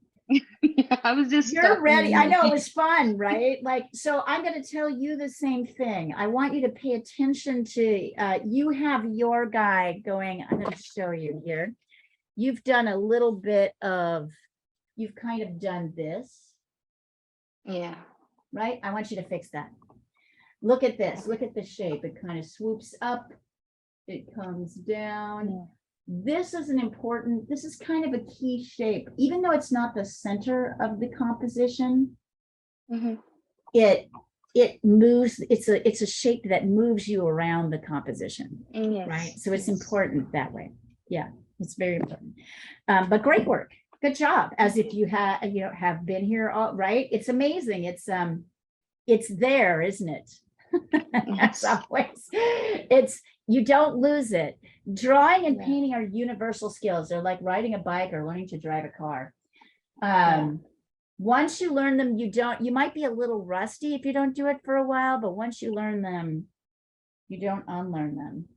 I was just. You're ready. I know it was fun, right? Like, so I'm going to tell you the same thing. I want you to pay attention to, you have your guy going, I'm going to show you here. You've done a little bit of, you've kind of done this, Yeah. right? I want you to fix that. Look at this. Look at the shape. It kind of swoops up. It comes down. Yeah. This is this is kind of a key shape, even though it's not the center of the composition. Mhm. It moves, it's a shape that moves you around the composition, Yes. right? So it's yes. important that way. Yeah, it's very important. But great work. Good job. As if you have been here all right. It's amazing. It's there, isn't it? As always, you don't lose it. Drawing and Yeah. painting are universal skills. They're like riding a bike or learning to drive a car. Once you learn them, you might be a little rusty if you don't do it for a while, but once you learn them, you don't unlearn them.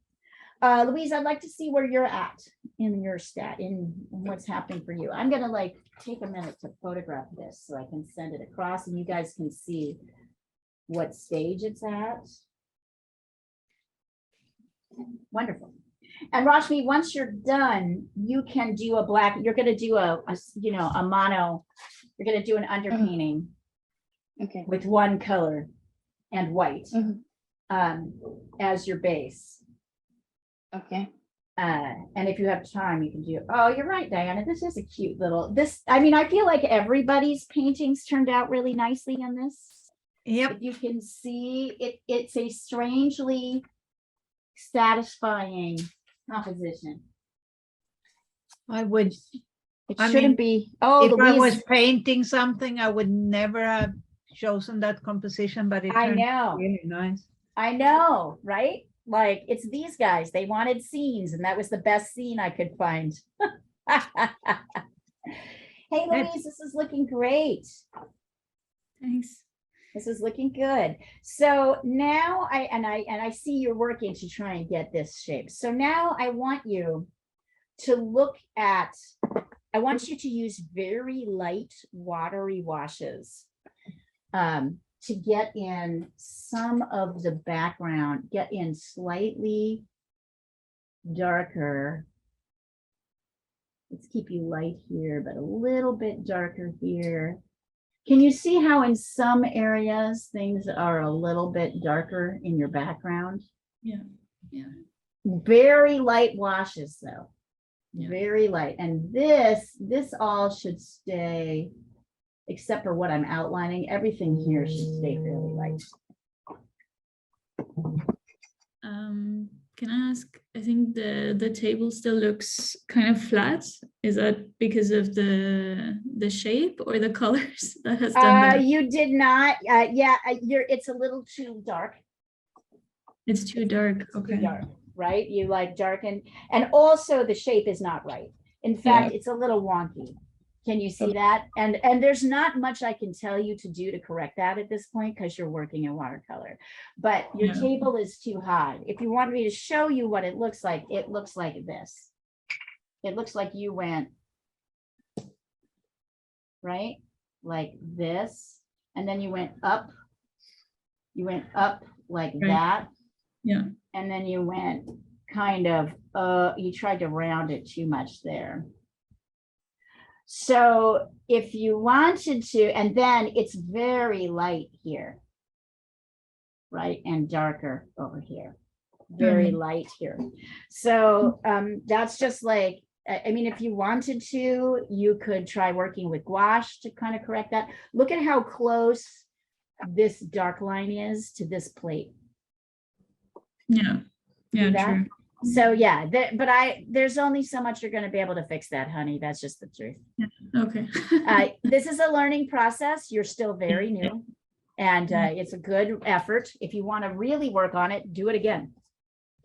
Louise, I'd like to see where you're at in your in what's happening for you. I'm gonna like take a minute to photograph this so I can send it across and you guys can see what stage it's at. Wonderful. And Rashmi, once you're done, you can do a black, you're going to do a mono, you're going to do an underpainting Okay. with one color and white Mhm. as your base. Okay. And if you have time, you can do, oh, you're right, Diana. This is a cute little, I feel like everybody's paintings turned out really nicely on this. Yep. If you can see, it's a strangely satisfying composition. I would, It I shouldn't mean, be, oh, if I was Louise, painting something, I would never have chosen that composition, but it I turned know, really nice. I know, right? Like, it's these guys, they wanted scenes, and that was the best scene I could find. Hey, Louise, this is looking great. Thanks. This is looking good. So now I see you're working to try and get this shape. So now I want you to look at, I want you to use very light watery washes to get in some of the background, get in slightly darker. Let's keep you light here, but a little bit darker here. Can you see how in some areas things are a little bit darker in your background? Yeah. Yeah. Very light washes though. Yeah. Very light. And this all should stay, except for what I'm outlining, everything here should stay fairly light. Can I ask, I think the table still looks kind of flat. Is that because of the shape or the colors that has done that? You did not, it's a little too dark. It's too dark. Too Okay. dark, right? You like darken, and also the shape is not right. In fact, it's a little wonky. Can you see that? And there's not much I can tell you to do to correct that at this point because you're working in watercolor. But your Yeah. table is too high. If you want me to show you what it looks like this. It looks like you went right like this, and then you went up. You went up like Right. that. Yeah. And then you went kind of, you tried to round it too much there. So if you wanted to, and then it's very light here, right? And darker over here, very light here. So that's just like, I mean, if you wanted to, you could try working with gouache to kind of correct that. Look at how close this dark line is to this plate. Yeah. Yeah, that? true. So yeah, there's only so much you're going to be able to fix that, honey. That's just the truth. Okay. This is a learning process. You're still very new, and it's a good effort. If you want to really work on it, do it again.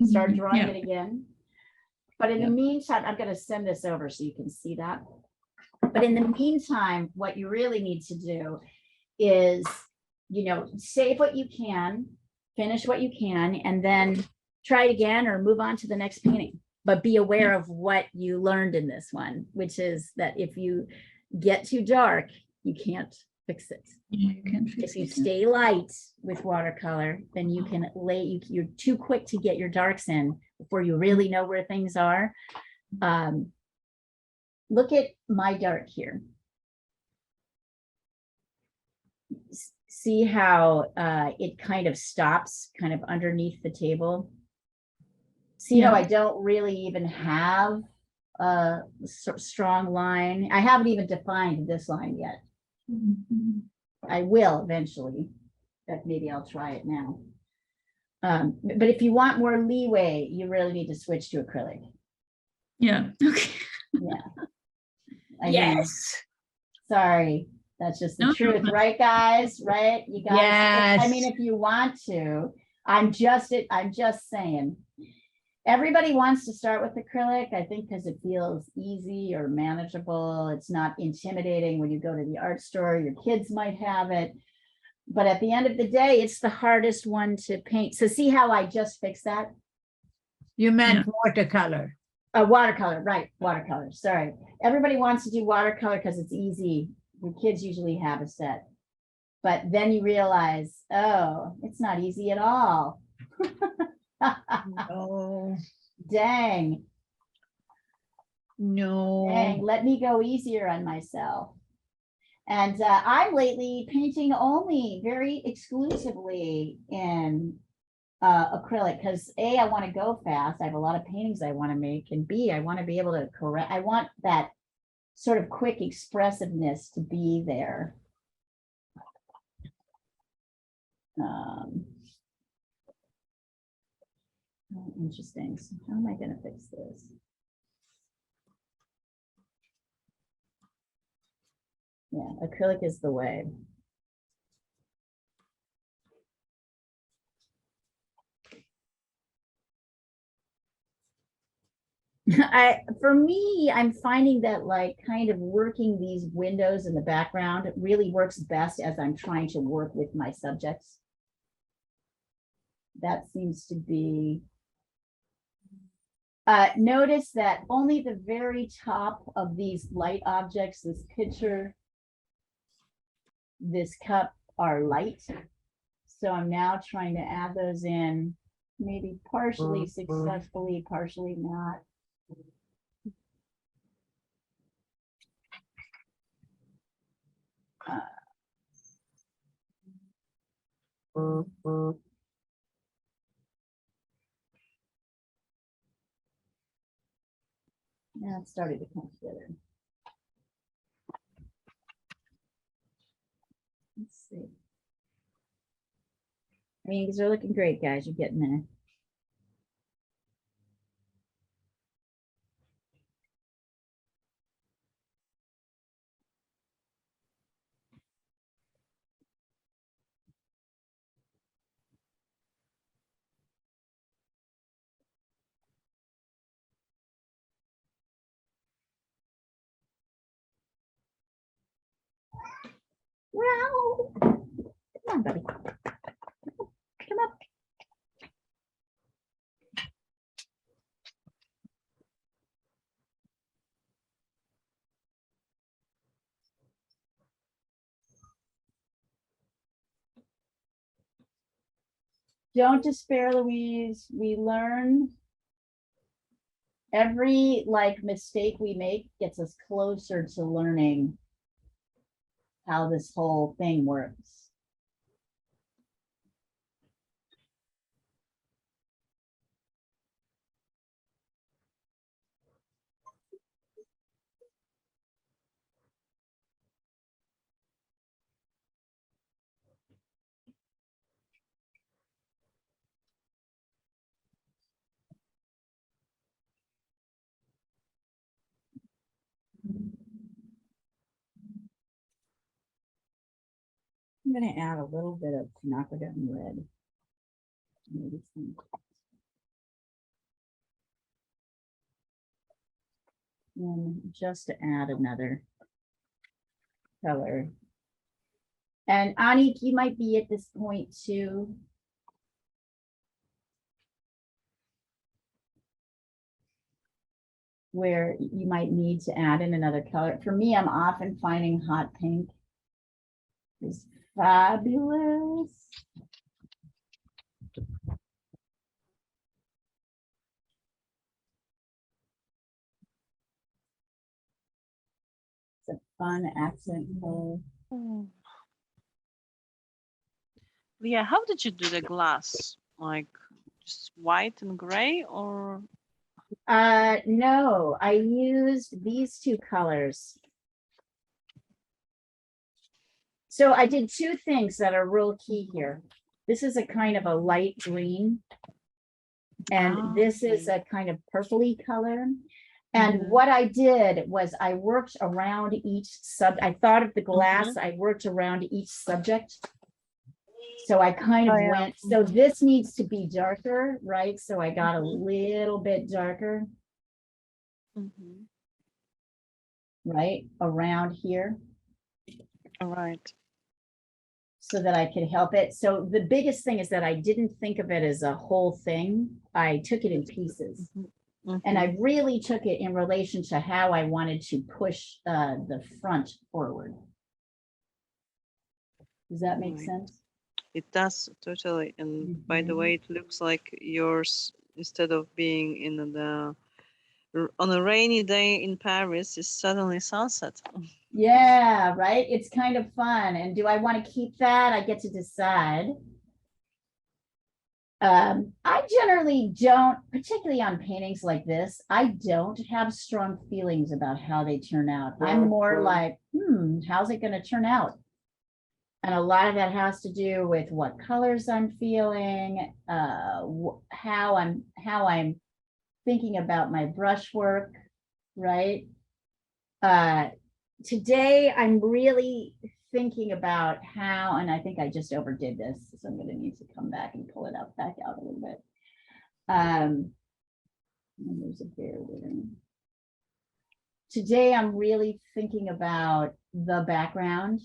Start drawing it again. But in the meantime, I'm going to send this over so you can see that. But in the meantime, what you really need to do is, save what you can, finish what you can, and then try it again or move on to the next painting. But be aware of what you learned in this one, which is that if you get too dark, you can't fix it. Yeah, you can fix If you it. stay light with watercolor, then you can you're too quick to get your darks in before you really know where things are. Look at my dark here. See how it kind of stops kind of underneath the table. See how I don't really even have a strong line. I haven't even defined this line yet. I will eventually, but maybe I'll try it now. But if you want more leeway, you really need to switch to acrylic. Yeah. Okay. Yeah. Sorry. That's just the truth, right, guys? Right? You guys. Yes. I mean, if you want to, I'm just saying. Everybody wants to start with acrylic, I think, because it feels easy or manageable. It's not intimidating when you go to the art store. Your kids might have it. But at the end of the day, it's the hardest one to paint. So see how I just fixed that? You meant watercolor. Watercolor, right, watercolor, sorry. Everybody wants to do watercolor because it's easy. The kids usually have a set. But then you realize, oh, it's not easy at all. Oh, Dang, no. dang, let me go easier on myself. And I'm lately painting only very exclusively in acrylic because A, I want to go fast. I have a lot of paintings I want to make, and B, I want to be able to correct. I want that sort of quick expressiveness to be there. Interesting. So how am I going to fix this? Yeah, acrylic is the way. For me, I'm finding that like kind of working these windows in the background really works best as I'm trying to work with my subjects. That seems to be. Notice that only the very top of these light objects, this pitcher, this cup, are light. So I'm now trying to add those in, maybe partially successfully, partially not. Now it's starting to come together. Let's see. I mean, these are looking great, guys. You're getting there. Wow. Come on, buddy. Come up. Don't despair, Louise. We learn. Every like mistake we make gets us closer to learning how this whole thing works. I'm going to add a little bit of quinacridone red. Maybe some. And just to add another color. And Anik, you might be at this point too. Where you might need to add in another color. For me, I'm often finding hot pink is fabulous. It's a fun accent color. Leah, how did you do the glass? Like just white and gray, or? No, I used these two colors. So I did two things that are real key here. This is a kind of a light green. And this is a kind of purpley color. And what I did was I worked around each I thought of the glass, I worked around each subject. So I kind of went, so this needs to be darker, right? So I got a little bit darker. Right around here. All right. So that I could help it. So the biggest thing is that I didn't think of it as a whole thing. I took it in pieces. And I really took it in relation to how I wanted to push the front forward. Does that make sense? It does, totally. And by the way, it looks like yours, instead of being in the on a rainy day in Paris, is suddenly sunset. Yeah, right. It's kind of fun. And do I want to keep that? I get to decide. I generally don't, particularly on paintings like this, I don't have strong feelings about how they turn out. I'm more like, how's it going to turn out? And a lot of that has to do with what colors I'm feeling, how I'm thinking about my brushwork, right? Today, I'm really thinking about how, and I think I just overdid this, so I'm going to need to come back and pull it up back out a little bit. And there's a bear there. Today, I'm really thinking about the background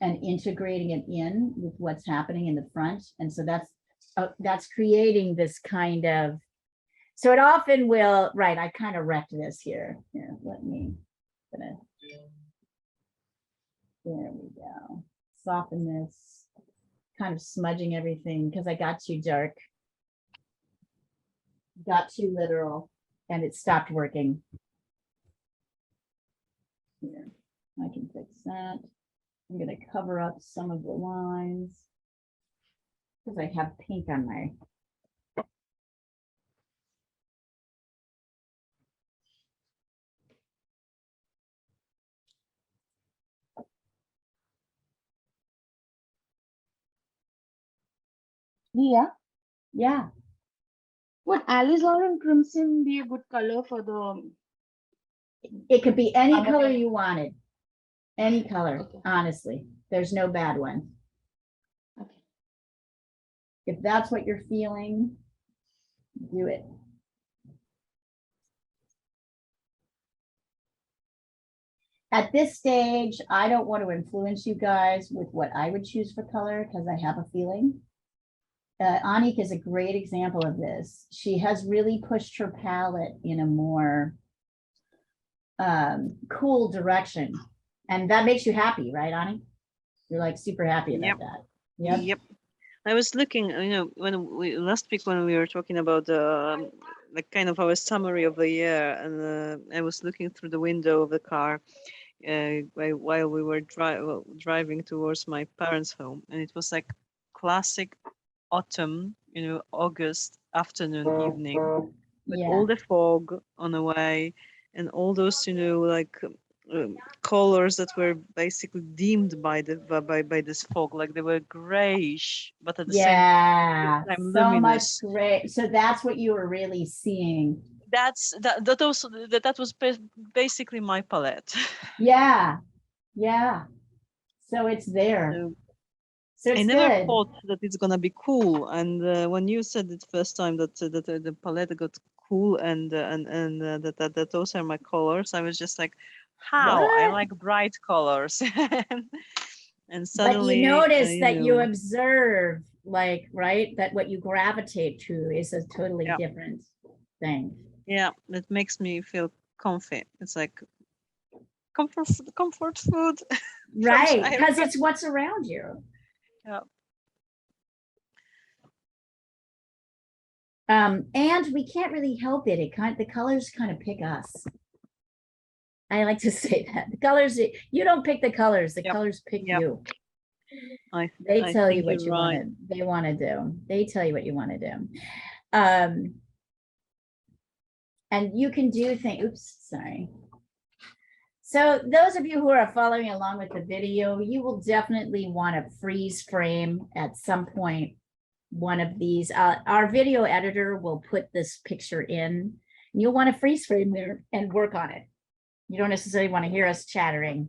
and integrating it in with what's happening in the front. And so that's creating this kind of, so it often will, right, I kind of wrecked this here. Here, let me, there we go. soften this, kind of smudging everything because I got too dark. Got too literal and it stopped working. Here, I can fix that. I'm gonna cover up some of the lines because I have pink on my. Leah, Yeah, would alizarin crimson be a good color for the? it could be any I'm color okay. you wanted. Any color, Okay. honestly. There's no bad one. Okay. If that's what you're feeling, do it. At this stage, I don't want to influence you guys with what I would choose for color because I have a feeling. Anik is a great example of this. She has really pushed her palette in a more cool direction. And that makes you happy, right, Anik? You're like super happy about Yep. that. Yep. I was looking, when we last week when we were talking about like kind of our summary of the year, and I was looking through the window of the car while we were driving towards my parents' home, and it was like classic autumn, August afternoon, evening, with Yeah. all the fog on the way, and all those, like colors that were basically dimmed by the by this fog, like they were grayish, but at the same Yeah. time So much luminous. great. So that's what you were really seeing. That was basically my palette. Yeah. Yeah. So it's there. So So I it's never good. thought that it's gonna be cool, and when you said it first time that the palette got cool and that those are my colors, I was just like, how I What? like bright colors, and But suddenly, you notice that you observe, like, right, that what you gravitate to is a totally Yeah. different thing. yeah, it makes me feel comfy. It's like comfort food. Right. China. Because it's what's around you. Yeah. And we can't really help it. The colors kind of pick us. I like to say that the colors, you don't pick the colors, the Yep. colors pick Yep. you. I They tell you think what you're you right. want to, they want to do. They tell you what you want to do. And you can do things, oops, sorry. So those of you who are following along with the video, you will definitely want to freeze frame at some point one of these. Our video editor will put this picture in. You'll want to freeze frame there and work on it. You don't necessarily want to hear us chattering.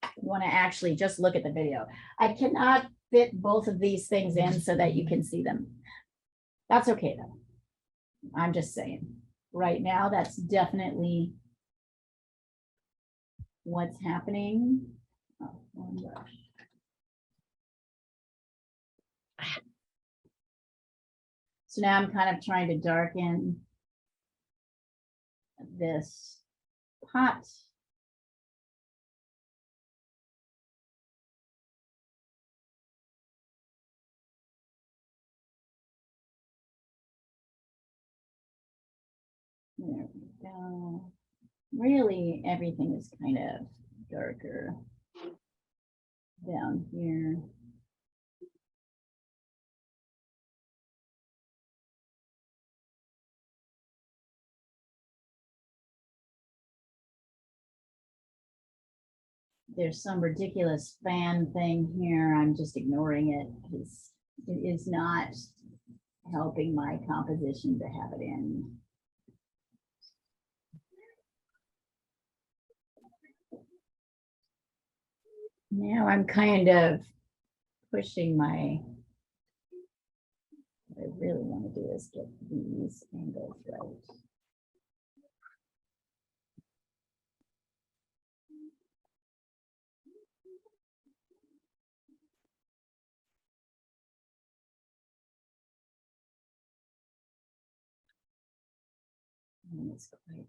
You want to actually just look at the video. I cannot fit both of these things in so that you can see them. That's okay though. I'm just saying. Right now, that's definitely what's happening. Oh, one brush. So now I'm kind of trying to darken this pot. There we go. Really, everything is kind of darker down here. There's some ridiculous fan thing here. I'm just ignoring it because it is not helping my composition to have it in. Now I'm kind of pushing my, what I really want to do is get these angles right. And it's quite,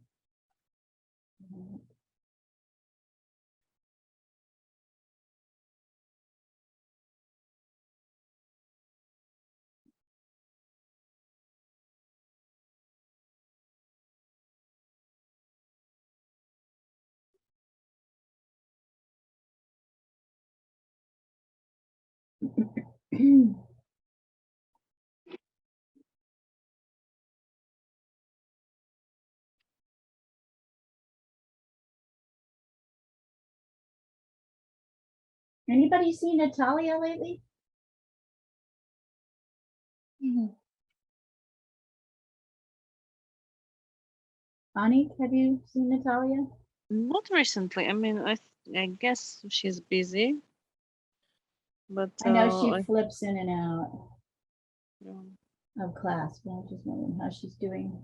Anybody seen Natalia lately? Ani, have you seen Natalia? Not recently. I mean, I guess she's busy, but I know she I, flips in and out yeah. of class, but I'm just wondering how she's doing.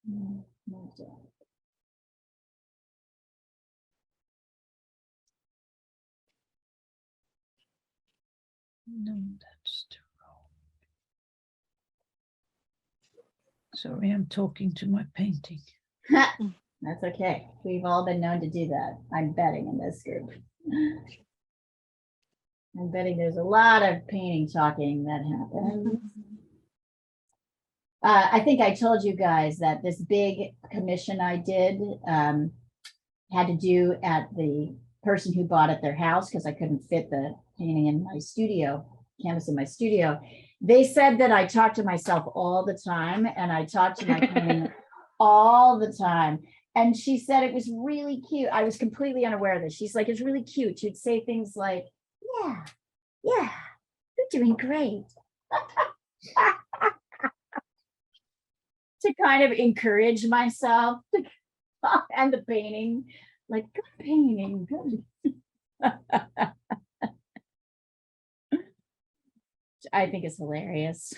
No, that's too wrong. Sorry, I'm talking to my painting. That's okay. We've all been known to do that. I'm betting in this group. I'm betting there's a lot of painting talking that happens. I think I told you guys that this big commission I did had to do at the person who bought at their house because I couldn't fit the painting in my studio, canvas in my studio. They said that I talk to myself all the time and I talk to my painting all the time. And she said it was really cute. I was completely unaware of this. She's like, it's really cute. She'd say things like, yeah, you're doing great. To kind of encourage myself and the painting, like good painting, good. I think it's hilarious.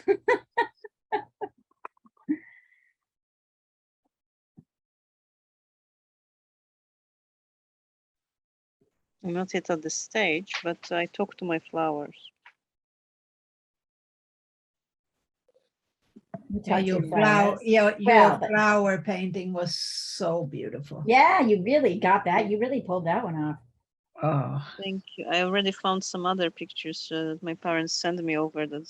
I'm not yet at the stage, but I talk to my flowers. Yeah, your Well, but- flower painting was so beautiful. Yeah, you really got that. You really pulled that one off. Oh, Thank you. I already found some other pictures that my parents sent me over the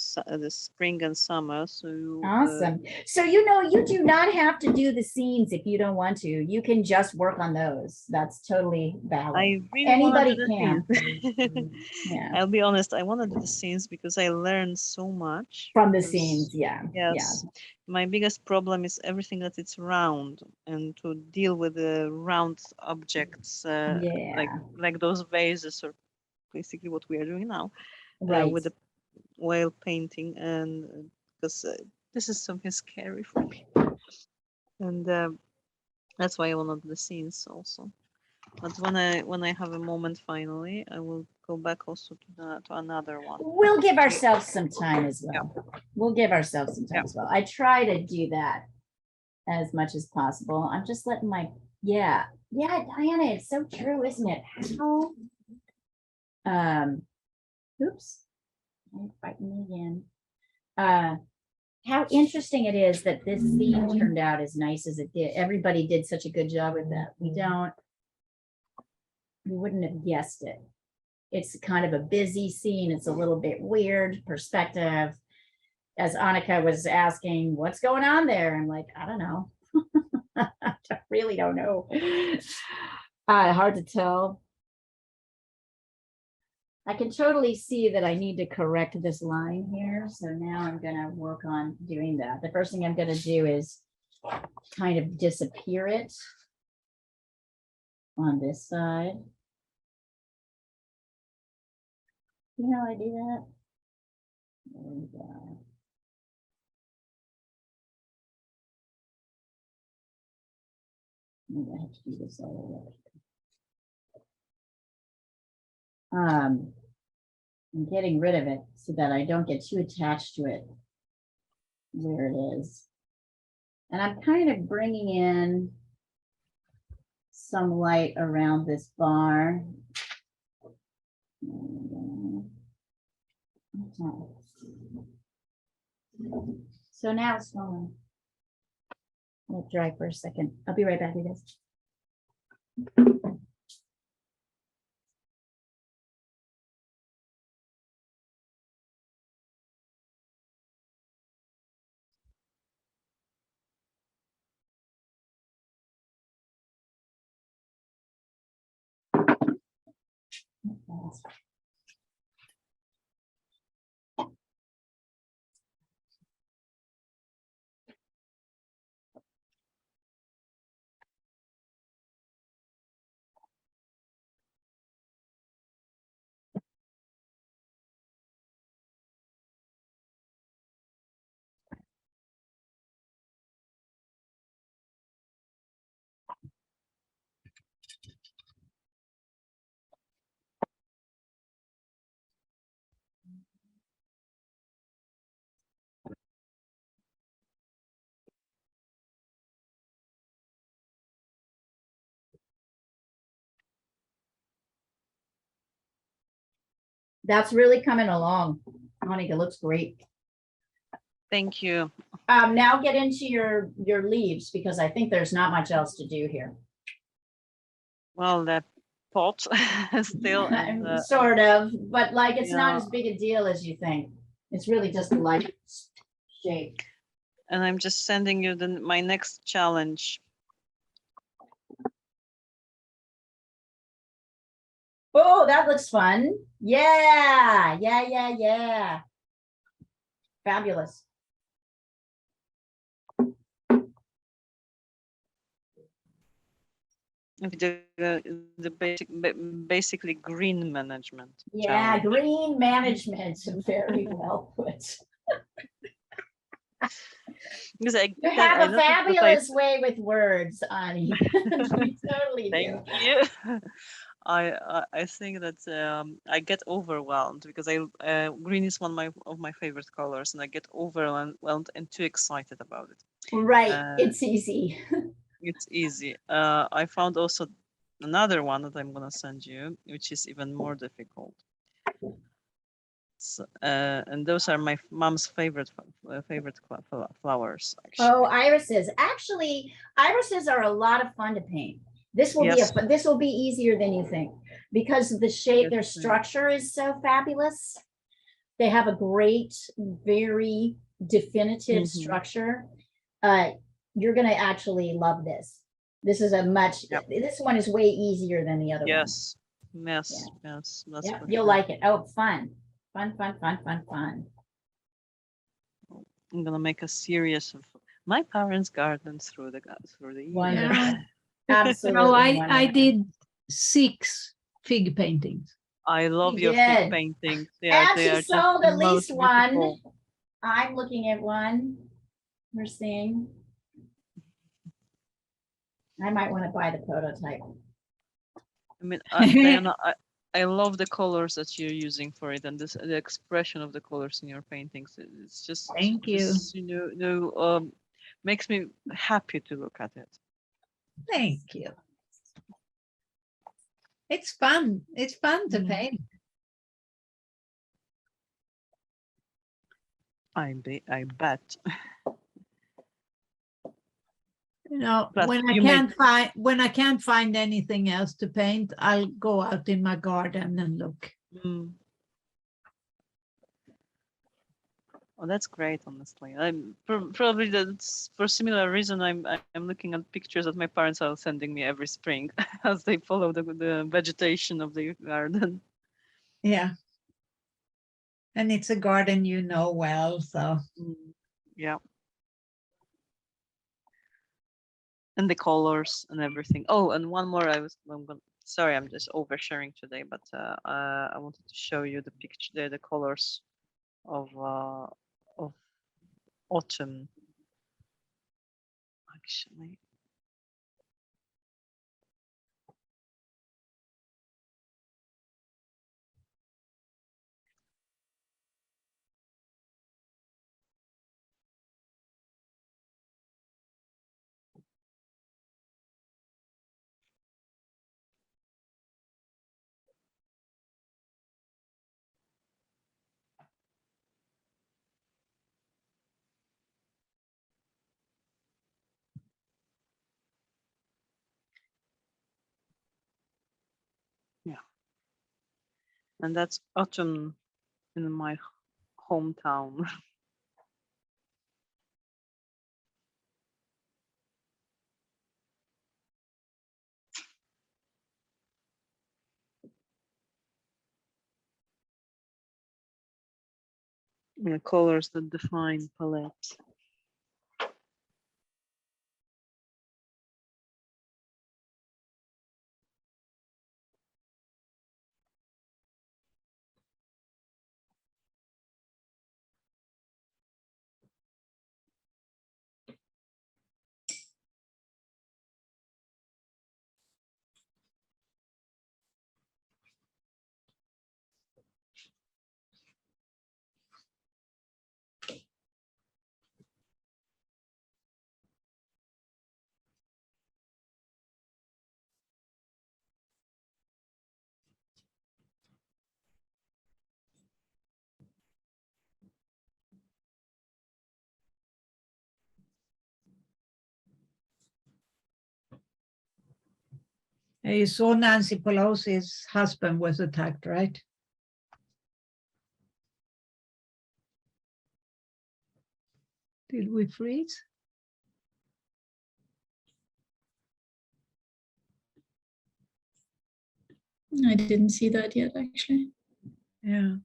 spring and summer. So Awesome. So, you know, you do not have to do the scenes if you don't want to. You can just work on those. That's totally valid. I really want to do Anybody the scenes. Yeah. I'll be honest. I want to do the scenes because I learned so much From the because- scenes, yeah. Yes. My biggest problem is everything that it's round and to deal with the round objects, Yeah. like those vases or basically what we are doing now Right. with the oil painting, and because this is something scary for me, and that's why I want to do the scenes also. But when I have a moment finally, I will go back also to another one. We'll give ourselves some time as well. We'll give ourselves some time Yeah. as well. I try to do that as much as possible. I'm just letting my, yeah, Diana, it's so true, isn't it? How, oops, I'm fighting again. How interesting it is that this scene turned out as nice as it did. Everybody did such a good job with that. We wouldn't have guessed it. It's kind of a busy scene. It's a little bit weird perspective. As Annika was asking, what's going on there? I'm like, I don't know. I really don't know. Hard to tell. I can totally see that I need to correct this line here. So now I'm gonna work on doing that. The first thing I'm gonna do is kind of disappear it on this side. You know how I do that? There we go. Maybe I have to do this all over. I'm getting rid of it so that I don't get too attached to it where it is. And I'm kind of bringing in some light around this bar. So now it's going. Let it dry for a second. I'll be right back, you guys. That's really coming along. Monica, it looks great. Thank you. Now get into your leaves because I think there's not much else to do here. Well, that pot still, and Sort of, but like it's not yeah. as big a deal as you think. It's really just a light shape. and I'm just sending you my next challenge. Oh, that looks fun. Yeah, yeah, yeah, yeah. Fabulous. The basically green management. Yeah, challenge. green management. Very well put. Because You have a fabulous way with words, Ani. You totally do. Thank you. I think that I get overwhelmed because green is one of my favorite colors, and I get overwhelmed and too excited about it. Right, it's easy. It's easy. I found also another one that I'm gonna send you, which is even more difficult. So, and those are my mom's favorite flowers. Actually. Oh, irises. Actually, irises are a lot of fun to paint. This will Yes. this will be easier than you think because of the shape, their structure is so fabulous. They have a great, very definitive structure. You're gonna actually love this. This is this one is way easier than the other one. Yes. Yes. That's You'll like it. Oh, fun. Fun. I'm gonna make a series of my parents' garden through the Wonderful. years. Absolutely. No, I wonderful. did 6 fig paintings. I love You your fig did. paintings. And They she are just sold the at least most one. beautiful. I'm looking at one. We're seeing. I might want to buy the prototype. I mean, Diana, I love the colors that you're using for it, and the expression of the colors in your paintings. It's just Thank you. makes me happy to look at it. Thank you. It's fun. It's fun to paint. I bet. You know, Plus, when I can't find anything else to paint, I'll go out in my garden and look. Oh, that's great. Honestly, I'm probably that's for similar reason. I'm looking at pictures that my parents are sending me every spring as they follow the vegetation of the garden. Yeah. And it's a garden you know well, so. Yeah. And the colors and everything. Oh, and one more. Sorry, I'm just oversharing today, but I wanted to show you the picture, the colors of autumn. Actually, yeah. And that's autumn in my hometown. The colors that define palette. You saw Nancy Pelosi's husband was attacked, right? Did we freeze? I didn't see that yet, actually. Yeah.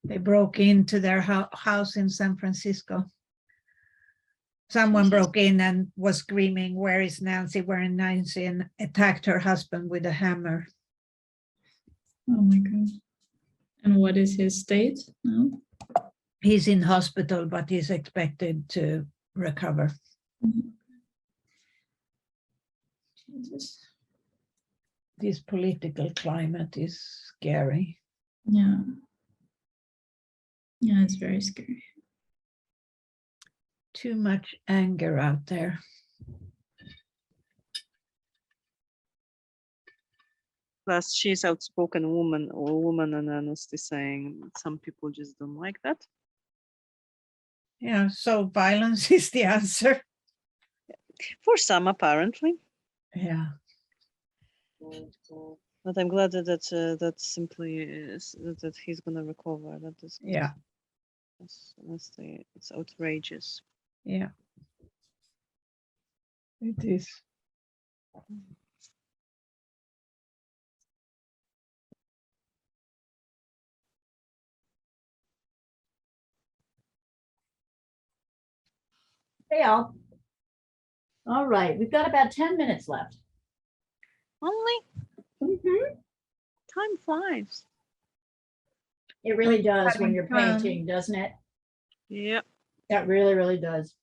They broke into their house in San Francisco. Someone broke in and was screaming, "Where is Nancy? Where is Nancy?" and attacked her husband with a hammer. Oh my God. And what is his state now? He's in hospital, but he's expected to recover. Jesus. This political climate is scary. Yeah. Yeah, it's very scary. Too much anger out there. Plus, she's outspoken woman or woman and honestly saying some people just don't like that. Yeah, so violence is the answer. For some, apparently. Yeah. But I'm glad that simply is that he's gonna recover. That is good. Yeah. Honestly, it's outrageous. Yeah. It is. Hey, all. All right, we've got about 10 minutes left. Only Mhm. time flies. It really does when Having you're fun. painting, doesn't it? Yeah. That really, really does.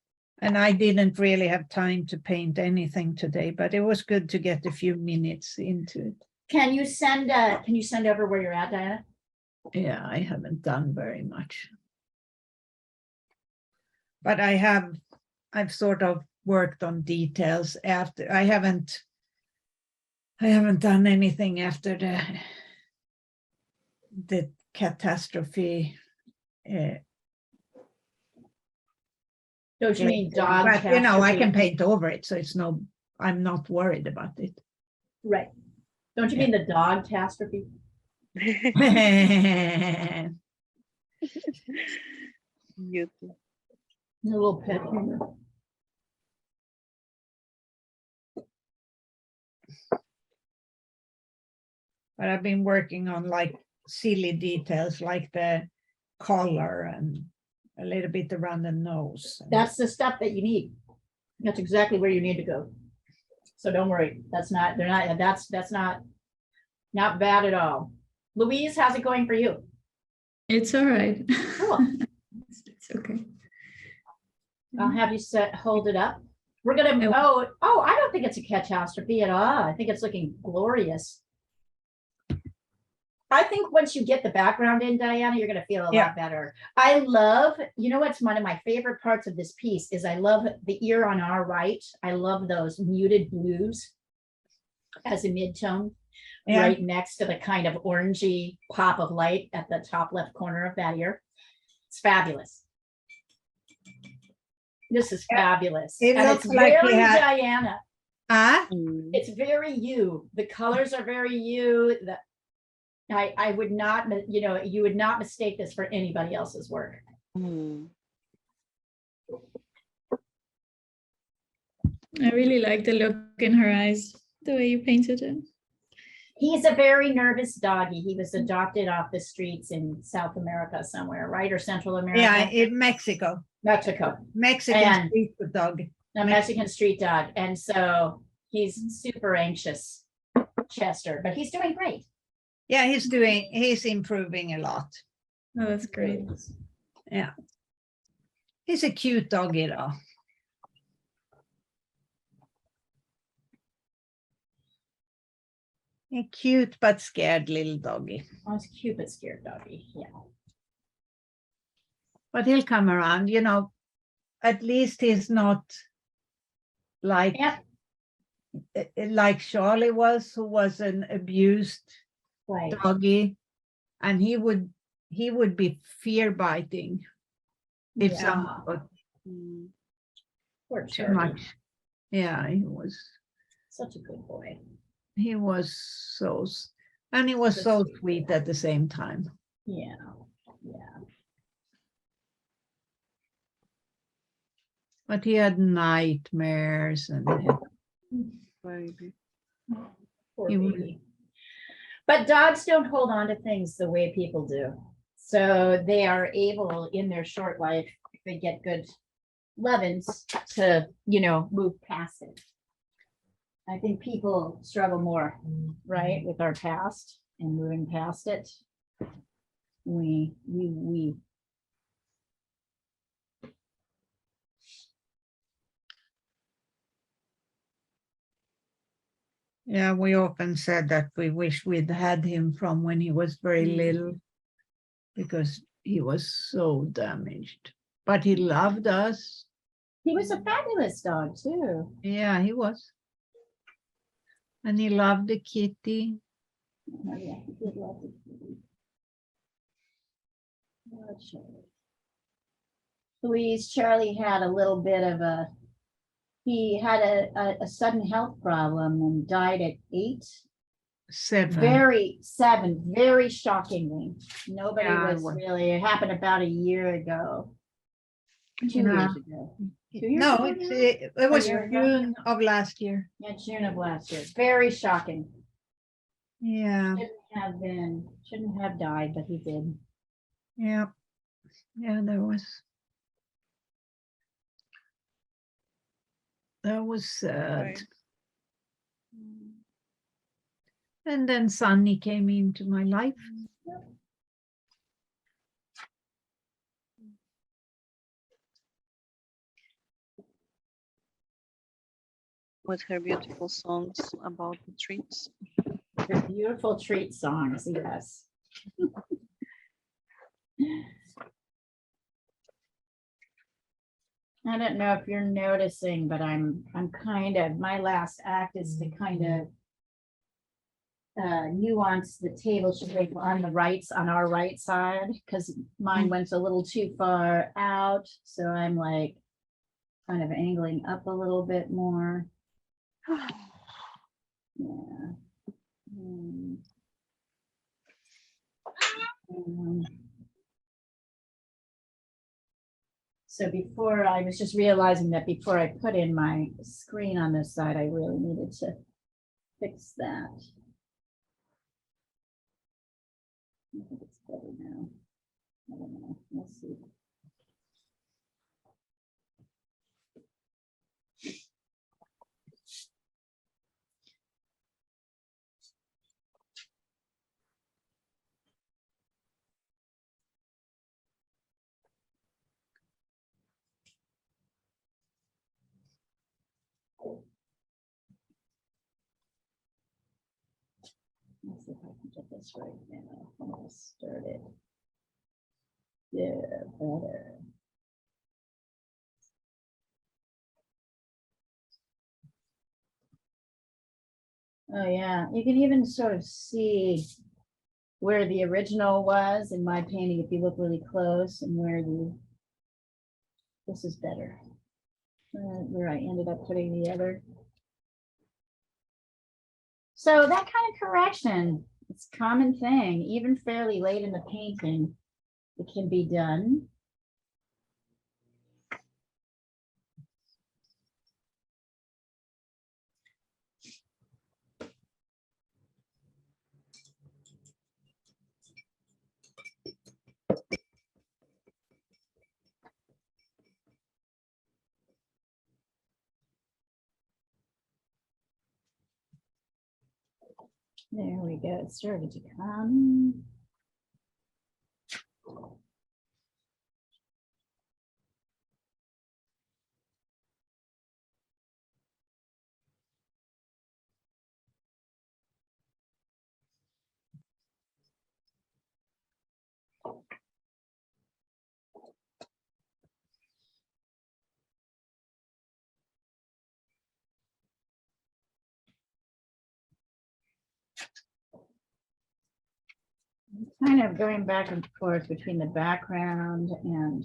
And I didn't really have time to paint anything today, but it was good to get a few minutes into it. Can you send over where you're at, Diana? Yeah, I haven't done very much. But I've sort of worked on details after. I haven't done anything after the catastrophe. Don't you mean dog? But you know, I can catastrophe? paint over it, so I'm not worried about it. Right. Don't you mean the dog catastrophe? You too. A little pet humor. But I've been working on like silly details like the collar and a little bit around the nose. That's the stuff that you need. That's exactly where you need to go. So don't worry. That's not bad at all. Louise, how's it going for you? It's all right. Cool. It's okay. I'll have you hold it up. We're gonna, I don't think it's a catastrophe at all. I think it's looking glorious. I think once you get the background in, Diana, you're gonna feel a lot better. I love, you know what's one of my favorite parts of this piece is I love the ear on our right. I love those muted blues as a mid-tone. Yeah. Right next to the kind of orangey pop of light at the top left corner of that ear. It's fabulous. This is fabulous. It and looks it's like very he had- Diana. Mm. It's very you. The colors are very you. I would not, you would not mistake this for anybody else's work. Mm. I really like the look in her eyes, the way you painted it. He's a very nervous doggy. He was adopted off the streets in South America somewhere, right? Or Central America? Yeah, in Mexico. Mexico. Mexican And- street dog. A Mexican street dog. And so he's super anxious, Chester, but he's doing great. Yeah, he's improving a lot. Oh, that's great. Yeah. He's a cute doggy though. A cute but scared little doggy. Oh, he's cute but scared doggy. Yeah. But he'll come around, you know. At least he's not like Yeah. like Charlie was, who was an abused Right. doggy, and he would be fear biting if Yeah. someone got Mm. Poor too Charlie. much. Yeah, he was Such a good boy. and he was So so sweet. sweet at the same time. Yeah. Yeah. But he had nightmares and Baby. Poor He would- baby. But dogs don't hold on to things the way people do. So they are able in their short life, if they get good lovin's, to, move past it. I think people struggle more, right, with our past and moving past it. We yeah, we often said that we wish we'd had him from when he was very Mm. little, because he was so damaged. But he loved us. he was a fabulous dog too. Yeah, he was. And he loved the kitty. Oh, yeah, he did love the kitty. Oh, Charlie. Louise, Charlie had a little bit of he had a sudden health problem and died at 7. very shockingly. Nobody Yeah, was well- really, it happened about a year ago. 2 Yeah. years ago. 2 years No, ago it's, now? it was year ago? June of last year. Yeah, June of last year. Very shocking. Yeah, Shouldn't have died, but he did. yeah, yeah. That was sad. Right. Mm. And then Sunny came into my life. With her beautiful songs about the treats. The beautiful treat songs, yes. I don't know if you're noticing, but I'm kind of, my last act is to kind of nuance the table shape on our right side, because mine went a little too far out. So I'm like kind of angling up a little bit more. Yeah. So before, I was just realizing that before I put in my screen on this side, I really needed to fix that. I think it's better now. I don't know. We'll see. Let's see if I can get this right now. I'm gonna start it. Yeah, better. Oh, yeah, you can even sort of see where the original was in my painting if you look really close, and this is better. Where I ended up putting the other. So that kind of correction, it's a common thing, even fairly late in the painting, it can be done. There we go. It started to come. Kind of going back and forth between the background and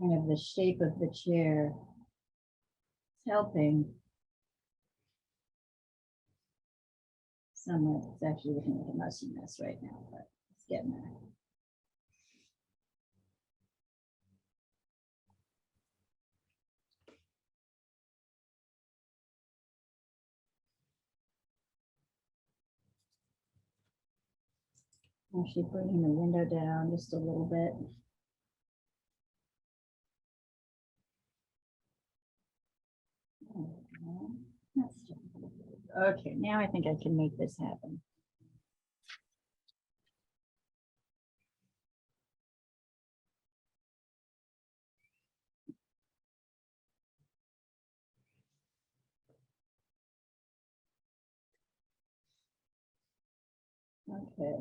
kind of the shape of the chair. It's helping. Somewhat, it's actually looking like a messy mess right now, but it's getting there. Actually bringing the window down just a little bit. Okay, now I think I can make this happen. Okay.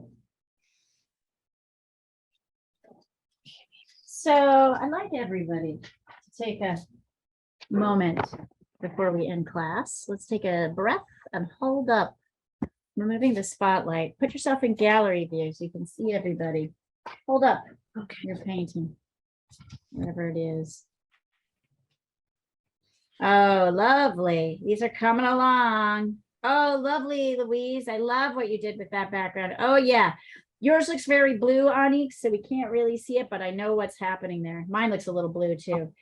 So I'd like everybody to take a moment before we end class. Let's take a breath and hold up. Removing the spotlight. Put yourself in gallery view so you can see everybody. Hold up your painting, whatever it is. Oh, lovely. These are coming along. Oh, lovely, Louise. I love what you did with that background. Oh, yeah. Yours looks very blue, Onyx, so we can't really see it, but I know what's happening there. Mine looks a little blue too.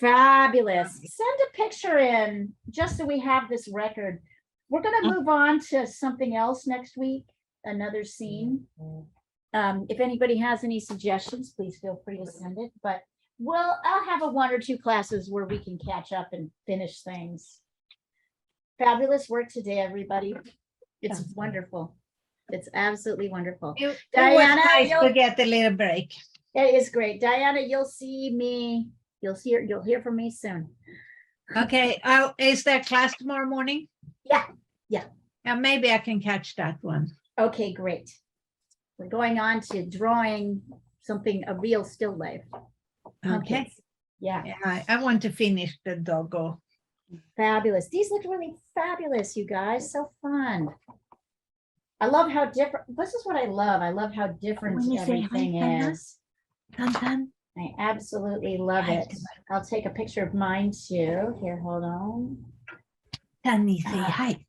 Fabulous. Send a picture in just so we have this record. We're going to move on to something else next week, another scene. If anybody has any suggestions, please feel free to send it, but I'll have a 1 or 2 classes where we can catch up and finish things. Fabulous work today, everybody. It's wonderful. It's absolutely wonderful. It was Diana, nice to get a little break. It is great. Diana, you'll see me. You'll hear from me soon. Okay, is there class tomorrow morning? Yeah. Yeah, maybe I can catch that one. Okay, great. We're going on to drawing something, a real still life. Okay. Yeah, Yeah, I want to finish the doggo. fabulous. These look really fabulous, you guys. So fun. I love how different, this is what I love. I love how different When you say hi, everything Hannah. is. Tan. I absolutely love Hi, it. I'll take a picture of mine too. Here, hold on. Tanny, say hi.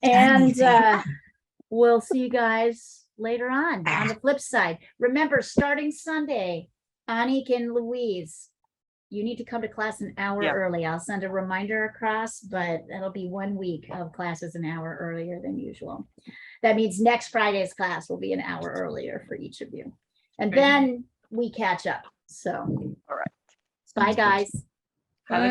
And say we'll see you guys later on the flip side. Remember, starting Sunday, Anik and Louise, you need to come to class an hour Yeah. early. I'll send a reminder across, but that'll be 1 week of classes an hour earlier than usual. That means next Friday's class will be an hour earlier for each of you. And then we catch up. So, All right. bye, guys.